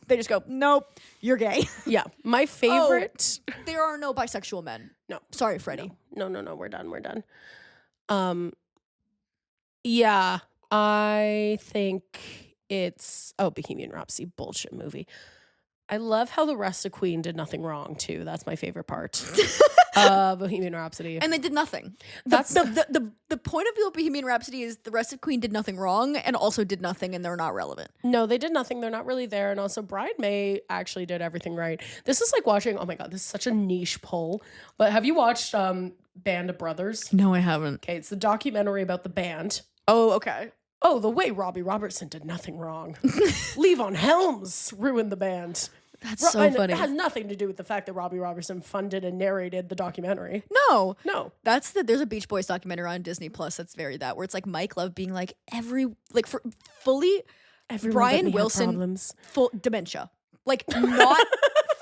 they just go, nope, you're gay. Yeah. My favorite. Oh, there are no bisexual men. No. Sorry, Freddie. No. We're done. Yeah, I think it's Bohemian Rhapsody bullshit movie. I love how the rest of Queen did nothing wrong too. That's my favorite part. Bohemian Rhapsody. And they did nothing. That's the point of view of Bohemian Rhapsody is the rest of Queen did nothing wrong and also did nothing and they're not relevant. No, they did nothing. They're not really there. And also Brian May actually did everything right. This is like watching, oh my God, this is such a niche poll. But have you watched Band of Brothers? No, I haven't. Okay, it's the documentary about the band. Oh, okay. Oh, the way Robbie Robertson did nothing wrong. Levon Helms ruined the band. That's so funny. It has nothing to do with the fact that Robbie Robertson funded and narrated the documentary. No. There's a Beach Boys documentary on Disney Plus that's very that, where it's like Mike Love being like Everyone Brian Wilson, full dementia. Like not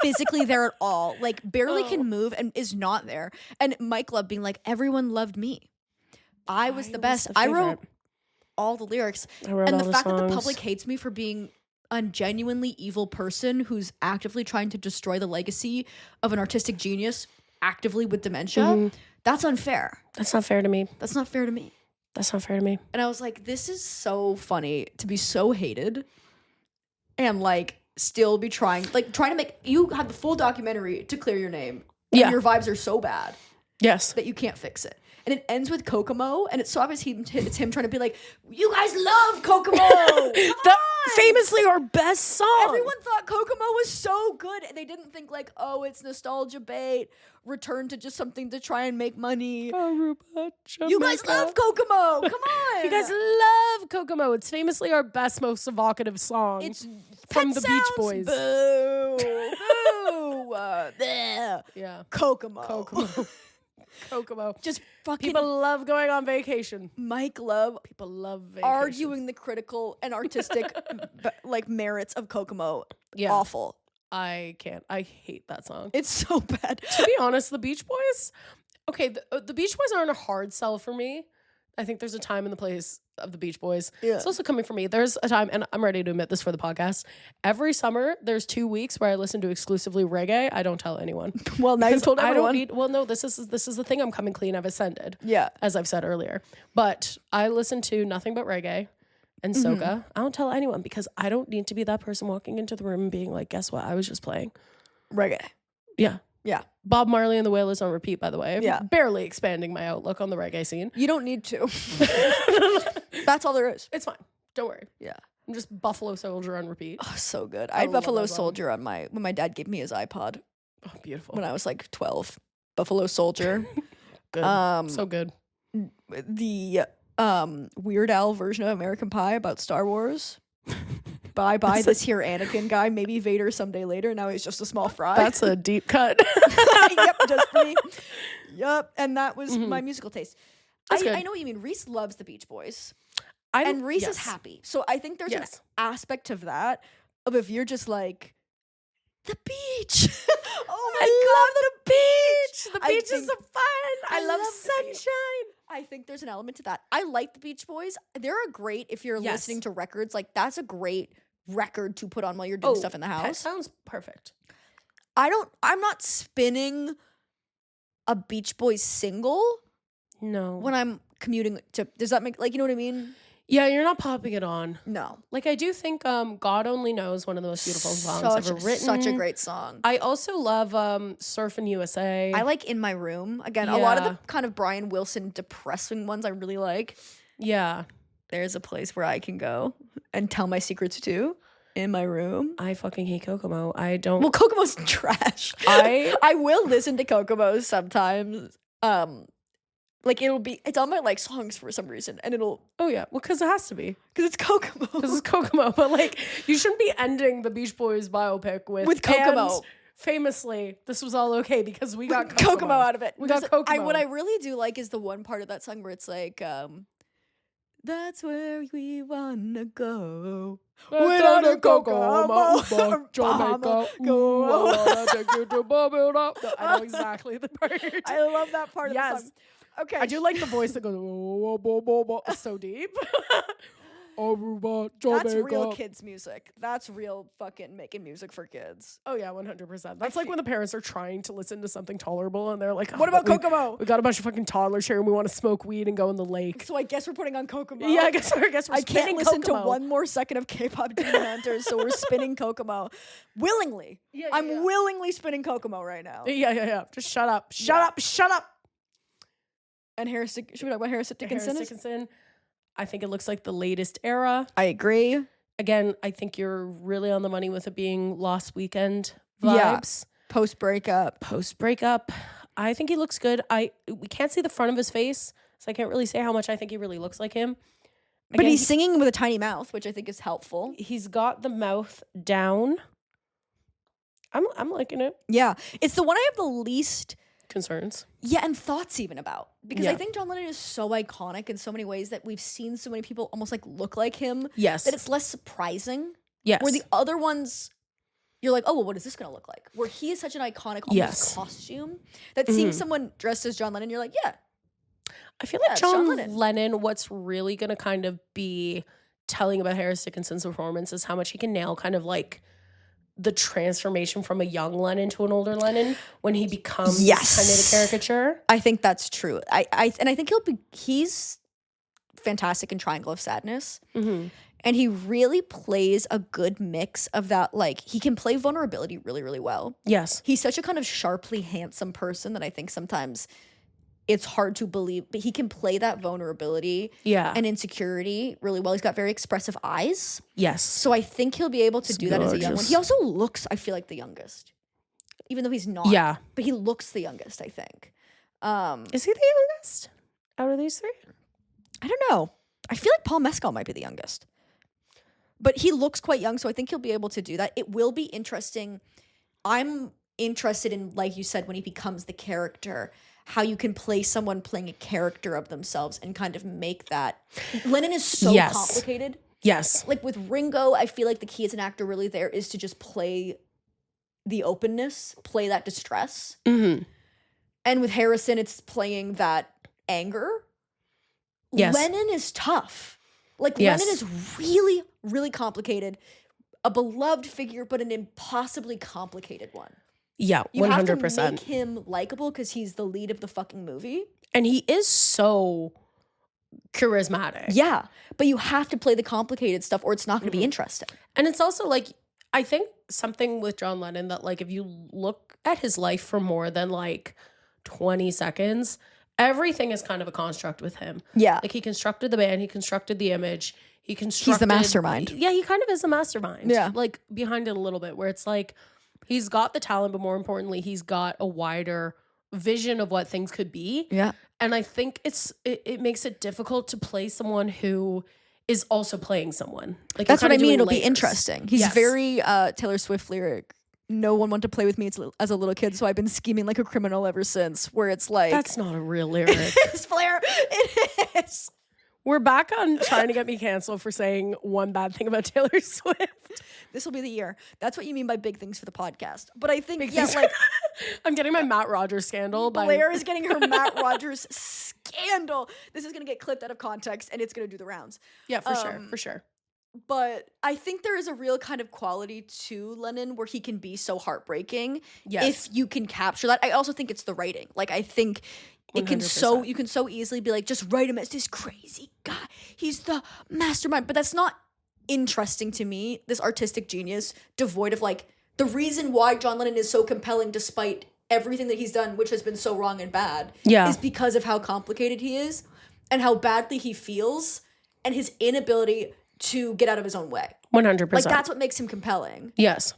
physically there at all. Like barely can move and is not there. And Mike Love being like, everyone loved me. I was the best. I wrote all the lyrics. And the fact that the public hates me for being a genuinely evil person who's actively trying to destroy the legacy of an artistic genius actively with dementia, that's unfair. That's not fair to me. That's not fair to me. That's not fair to me. And I was like, this is so funny to be so hated and like still be trying to make, you have the full documentary to clear your name. And your vibes are so bad. Yes. That you can't fix it. And it ends with Kokomo, and it's so obvious it's him trying to be like, you guys love Kokomo! Famously our best song. Everyone thought Kokomo was so good, and they didn't think like, oh, it's nostalgia bait, return to just something to try and make money. You guys love Kokomo! Come on! You guys love Kokomo. It's famously our best, most evocative song. It's from the Beach Boys. Boo! Boo! Yeah. Kokomo. Just fucking people love going on vacation. Mike Love. People love vacation. Arguing the critical and artistic like merits of Kokomo. Yeah. Awful. I can't. I hate that song. It's so bad. To be honest, the Beach Boys. Okay, the Beach Boys aren't a hard sell for me. I think there's a time and the place of the Beach Boys. Yeah. It's also coming for me. There's a time, and I'm ready to admit this for the podcast. Every summer, there's 2 weeks where I listen to exclusively reggae. I don't tell anyone. Well, now you've told everyone. This is the thing. I'm coming clean. I've ascended. Yeah. As I've said earlier. But I listen to nothing but reggae and soca. I don't tell anyone because I don't need to be that person walking into the room and being like, guess what? I was just playing reggae. Yeah. Yeah. Bob Marley and the Wailers on repeat, by the way. Yeah. Barely expanding my outlook on the reggae scene. You don't need to. That's all there is. It's fine. Don't worry. Yeah. I'm just Buffalo Soldier on repeat. Oh, so good. I had Buffalo Soldier on when my dad gave me his iPod. Oh, beautiful. When I was like 12. Buffalo Soldier. Good. So good. The Weird Al version of American Pie about Star Wars. Bye this here Anakin guy, maybe Vader someday later. Now he's just a small fry. That's a deep cut. Yep, just for me. Yep, and that was my musical taste. I know what you mean. Reese loves the Beach Boys, and Reese is happy. So I think there's an aspect of that of if you're just like the beach. Oh my God, the beach. The beach is so fun. I love sunshine. I think there's an element to that. I like the Beach Boys. They're a great, if you're listening to records, like that's a great record to put on while you're doing stuff in the house. That sounds perfect. I'm not spinning a Beach Boys single. No. When I'm commuting to, does that make, like, you know what I mean? Yeah, you're not popping it on. No. Like, I do think God Only Knows, one of the most beautiful songs ever written. Such a great song. I also love Surfin' USA. I like In My Room. Again, a lot of the kind of Brian Wilson depressing ones I really like. Yeah. There's a place where I can go and tell my secrets to. In my room. I fucking hate Kokomo. I don't. Well, Kokomo's trash. I will listen to Kokomo sometimes. Like it's on my like songs for some reason, and it'll. Oh yeah, well, because it has to be. Because it's Kokomo. But like, you shouldn't be ending the Beach Boys biopic with Kokomo. famously, this was all okay because we got Kokomo out of it. We got Kokomo. What I really do like is the one part of that song where it's like, that's where we wanna go. Without a Kokomo, Jamaica, go. I know exactly the part. I love that part of the song. Okay. I do like the voice that goes so deep. That's real kids music. That's real fucking making music for kids. Oh yeah, 100%. That's like when the parents are trying to listen to something tolerable and they're like, what about Kokomo? We got a bunch of fucking toddlers here and we want to smoke weed and go in the lake. So I guess we're putting on Kokomo. Yeah, I guess we're I can't listen Kokomo. to one more second of K-pop Demon Hunters, so we're spinning Kokomo willingly. I'm willingly spinning Kokomo right now. Yeah. Just shut up. Shut up. And should we talk about Harris Dickinson? Dickinson. I think it looks like the latest era. I agree. Again, I think you're really on the money with it being Lost Weekend vibes. Yeah. Post breakup. I think he looks good. We can't see the front of his face, so I can't really say how much I think he really looks like him. Again, but he's singing with a tiny mouth, which I think is helpful. He's got the mouth down. I'm liking it. Yeah. It's the one I have the least concerns. Yeah, and thoughts even about. Because I think John Lennon is so iconic in so many ways that we've seen so many people almost like look like him. Yes. That it's less surprising. Yes. Where the other ones, you're like, oh, well, what is this going to look like? Where he is such an iconic almost costume that seeing someone dressed as John Lennon, you're like, yeah. I feel like John Lennon, what's really going to kind of be telling about Harris Dickinson's performance is how much he can nail kind of like the transformation from a young Lennon to an older Lennon when he becomes kind of the caricature. I think that's true. I think he's fantastic in Triangle of Sadness. Mm-hmm. And he really plays a good mix of that. Like, he can play vulnerability really, really well. Yes. He's such a kind of sharply handsome person that I think sometimes it's hard to believe, but he can play that vulnerability and insecurity really well. He's got very expressive eyes. Yes. So I think he'll be able to do that as a young one. He also looks, I feel like, the youngest. Even though he's not. Yeah. But he looks the youngest, I think. Is he the youngest out of these three? I don't know. I feel like Paul Mescal might be the youngest. But he looks quite young, so I think he'll be able to do that. It will be interesting. I'm interested in, like you said, when he becomes the character, how you can play someone playing a character of themselves and kind of make that. Lennon is so complicated. Yes. Like with Ringo, I feel like the key as an actor really there is to just play the openness, play that distress. Mm-hmm. And with Harrison, it's playing that anger. Yes. Lennon is tough. Like Lennon is really, really complicated. A beloved figure, but an impossibly complicated one. Yeah, 100%. You have to make him likable because he's the lead of the fucking movie. And he is so charismatic. Yeah, but you have to play the complicated stuff or it's not going to be interesting. And it's also like, I think something with John Lennon that like, if you look at his life for more than like 20 seconds, everything is kind of a construct with him. Yeah. Like he constructed the band, he constructed the image, he's the mastermind. Yeah, he kind of is the mastermind. Yeah. Like behind it a little bit where it's like, he's got the talent, but more importantly, he's got a wider vision of what things could be. Yeah. And I think it makes it difficult to play someone who is also playing someone. Like that's what I mean. It'll be interesting. He's very Taylor Swift lyric. No one wanted to play with me as a little kid, so I've been scheming like a criminal ever since. Where it's like, that's not a real lyric. It's Blair. It is. We're back on trying to get me canceled for saying one bad thing about Taylor Swift. This will be the year. That's what you mean by big things for the podcast. But I think, I'm getting my Matt Rogers scandal. Blair is getting her Matt Rogers scandal. This is going to get clipped out of context and it's going to do the rounds. Yeah, for sure. But I think there is a real kind of quality to Lennon where he can be so heartbreaking. Yes. If you can capture that. I also think it's the writing. Like, I think you can so easily be like, just write him as this crazy guy. He's the mastermind. But that's not interesting to me. This artistic genius devoid of like the reason why John Lennon is so compelling despite everything that he's done, which has been so wrong and bad, is because of how complicated he is and how badly he feels and his inability to get out of his own way. 100%. Like that's what makes him compelling. Yes.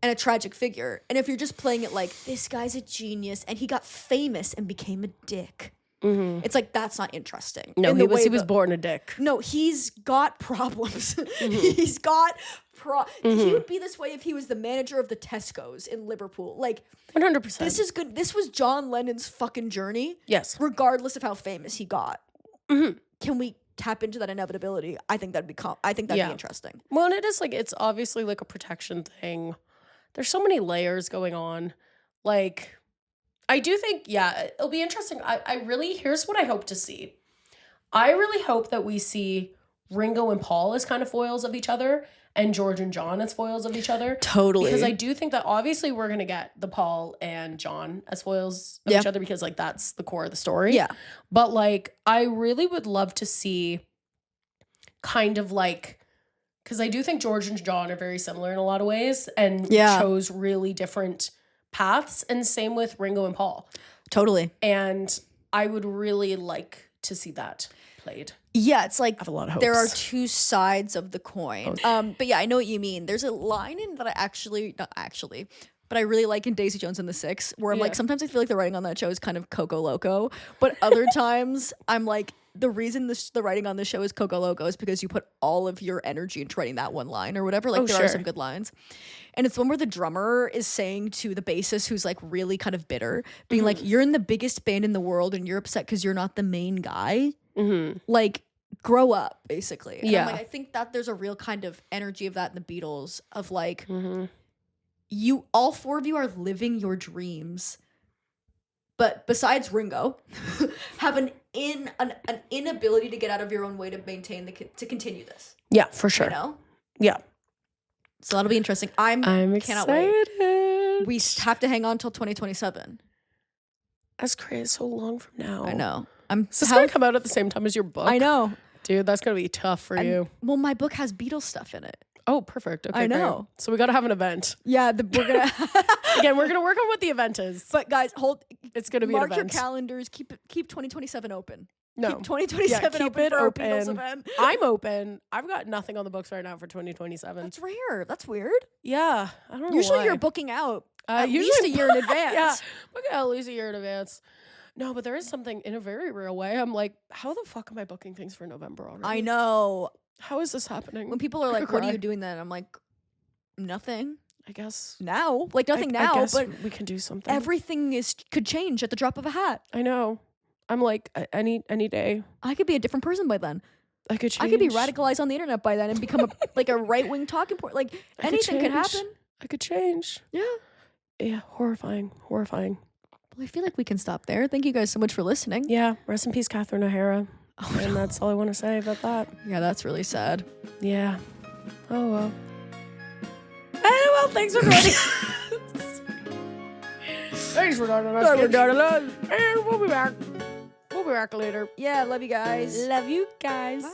And a tragic figure. And if you're just playing it like, this guy's a genius and he got famous and became a dick. Mm-hmm. It's like, that's not interesting. No, he was born a dick. No, he's got problems. Mm-hmm. He's got He would be this way if he was the manager of the Tesco's in Liverpool. Like 100%. This is good. This was John Lennon's fucking journey. Yes. Regardless of how famous he got. Can we tap into that inevitability? I think that'd be be interesting. Well, and it is like, it's obviously like a protection thing. There's so many layers going on. Like, I do think, it'll be interesting. Here's what I hope to see. I really hope that we see Ringo and Paul as kind of foils of each other and George and John as foils of each other. Totally. Because I do think that obviously we're going to get the Paul and John as foils of each other because like that's the core of the story. Yeah. But like, I really would love to see kind of like, because I do think George and John are very similar in a lot of ways and chose really different paths, and same with Ringo and Paul. Totally. And I would really like to see that played. Yeah, it's like I have a lot of hopes. There are two sides of the coin. But yeah, I know what you mean. There's a line in that but I really like in Daisy Jones and the Six, where I'm like, sometimes I feel like the writing on that show is kind of Coco Loco, but other times I'm like, the reason the writing on this show is Coco Loco is because you put all of your energy into writing that one line or whatever. Like there are some good lines. And it's one where the drummer is saying to the bassist, who's like really kind of bitter, being like, you're in the biggest band in the world and you're upset because you're not the main guy. Like, grow up, basically. And I'm like, I think that there's a real kind of energy of that in the Beatles of like, you, all four of you are living your dreams. But besides Ringo, have an inability to get out of your own way to maintain to continue this. Yeah, for sure. You know? Yeah. So that'll be interesting. I'm excited. Cannot wait. We have to hang on till 2027. That's crazy. So long from now. I know. Is this going to come out at the same time as your book? I know. Dude, that's going to be tough for you. Well, my book has Beatles stuff in it. Oh, perfect. Okay, I know. great. So we got to have an event. Yeah, we're gonna again. We're gonna work on what the event is. But guys, It's gonna be an event. Mark your calendars. Keep 2027 open. No, keep 2027 keep open it for open. our Beatles event. I'm open. I've got nothing on the books right now for 2027. That's rare. That's weird. Yeah, I don't know. Usually why. You're booking out at usually least a year in advance. Yeah, booking out at least a year in advance. No, but there is something in a very real way. I'm like, how the fuck am I booking things for November already? I know. How is this happening? When people are like, "What are you doing then?" I'm like, nothing. I guess now, like nothing now, I guess but we can do something. Everything could change at the drop of a hat. I know. I'm like any day. I could be a different person by then. I could change. I could be radicalized on the internet by then and become a right-wing talking point. Like anything could happen. I could change. Yeah. Yeah. Horrifying. Well, I feel like we can stop there. Thank you guys so much for listening. Yeah. Rest in peace, Catherine O'Hara. Oh, and that's all I want to say about that. Yeah, that's really sad. Yeah. Oh well. Well, thanks for joining. Thanks for joining us. And we'll be back. We'll be back later. Yeah, love you guys. Love you guys.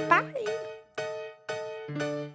Bye. Bye.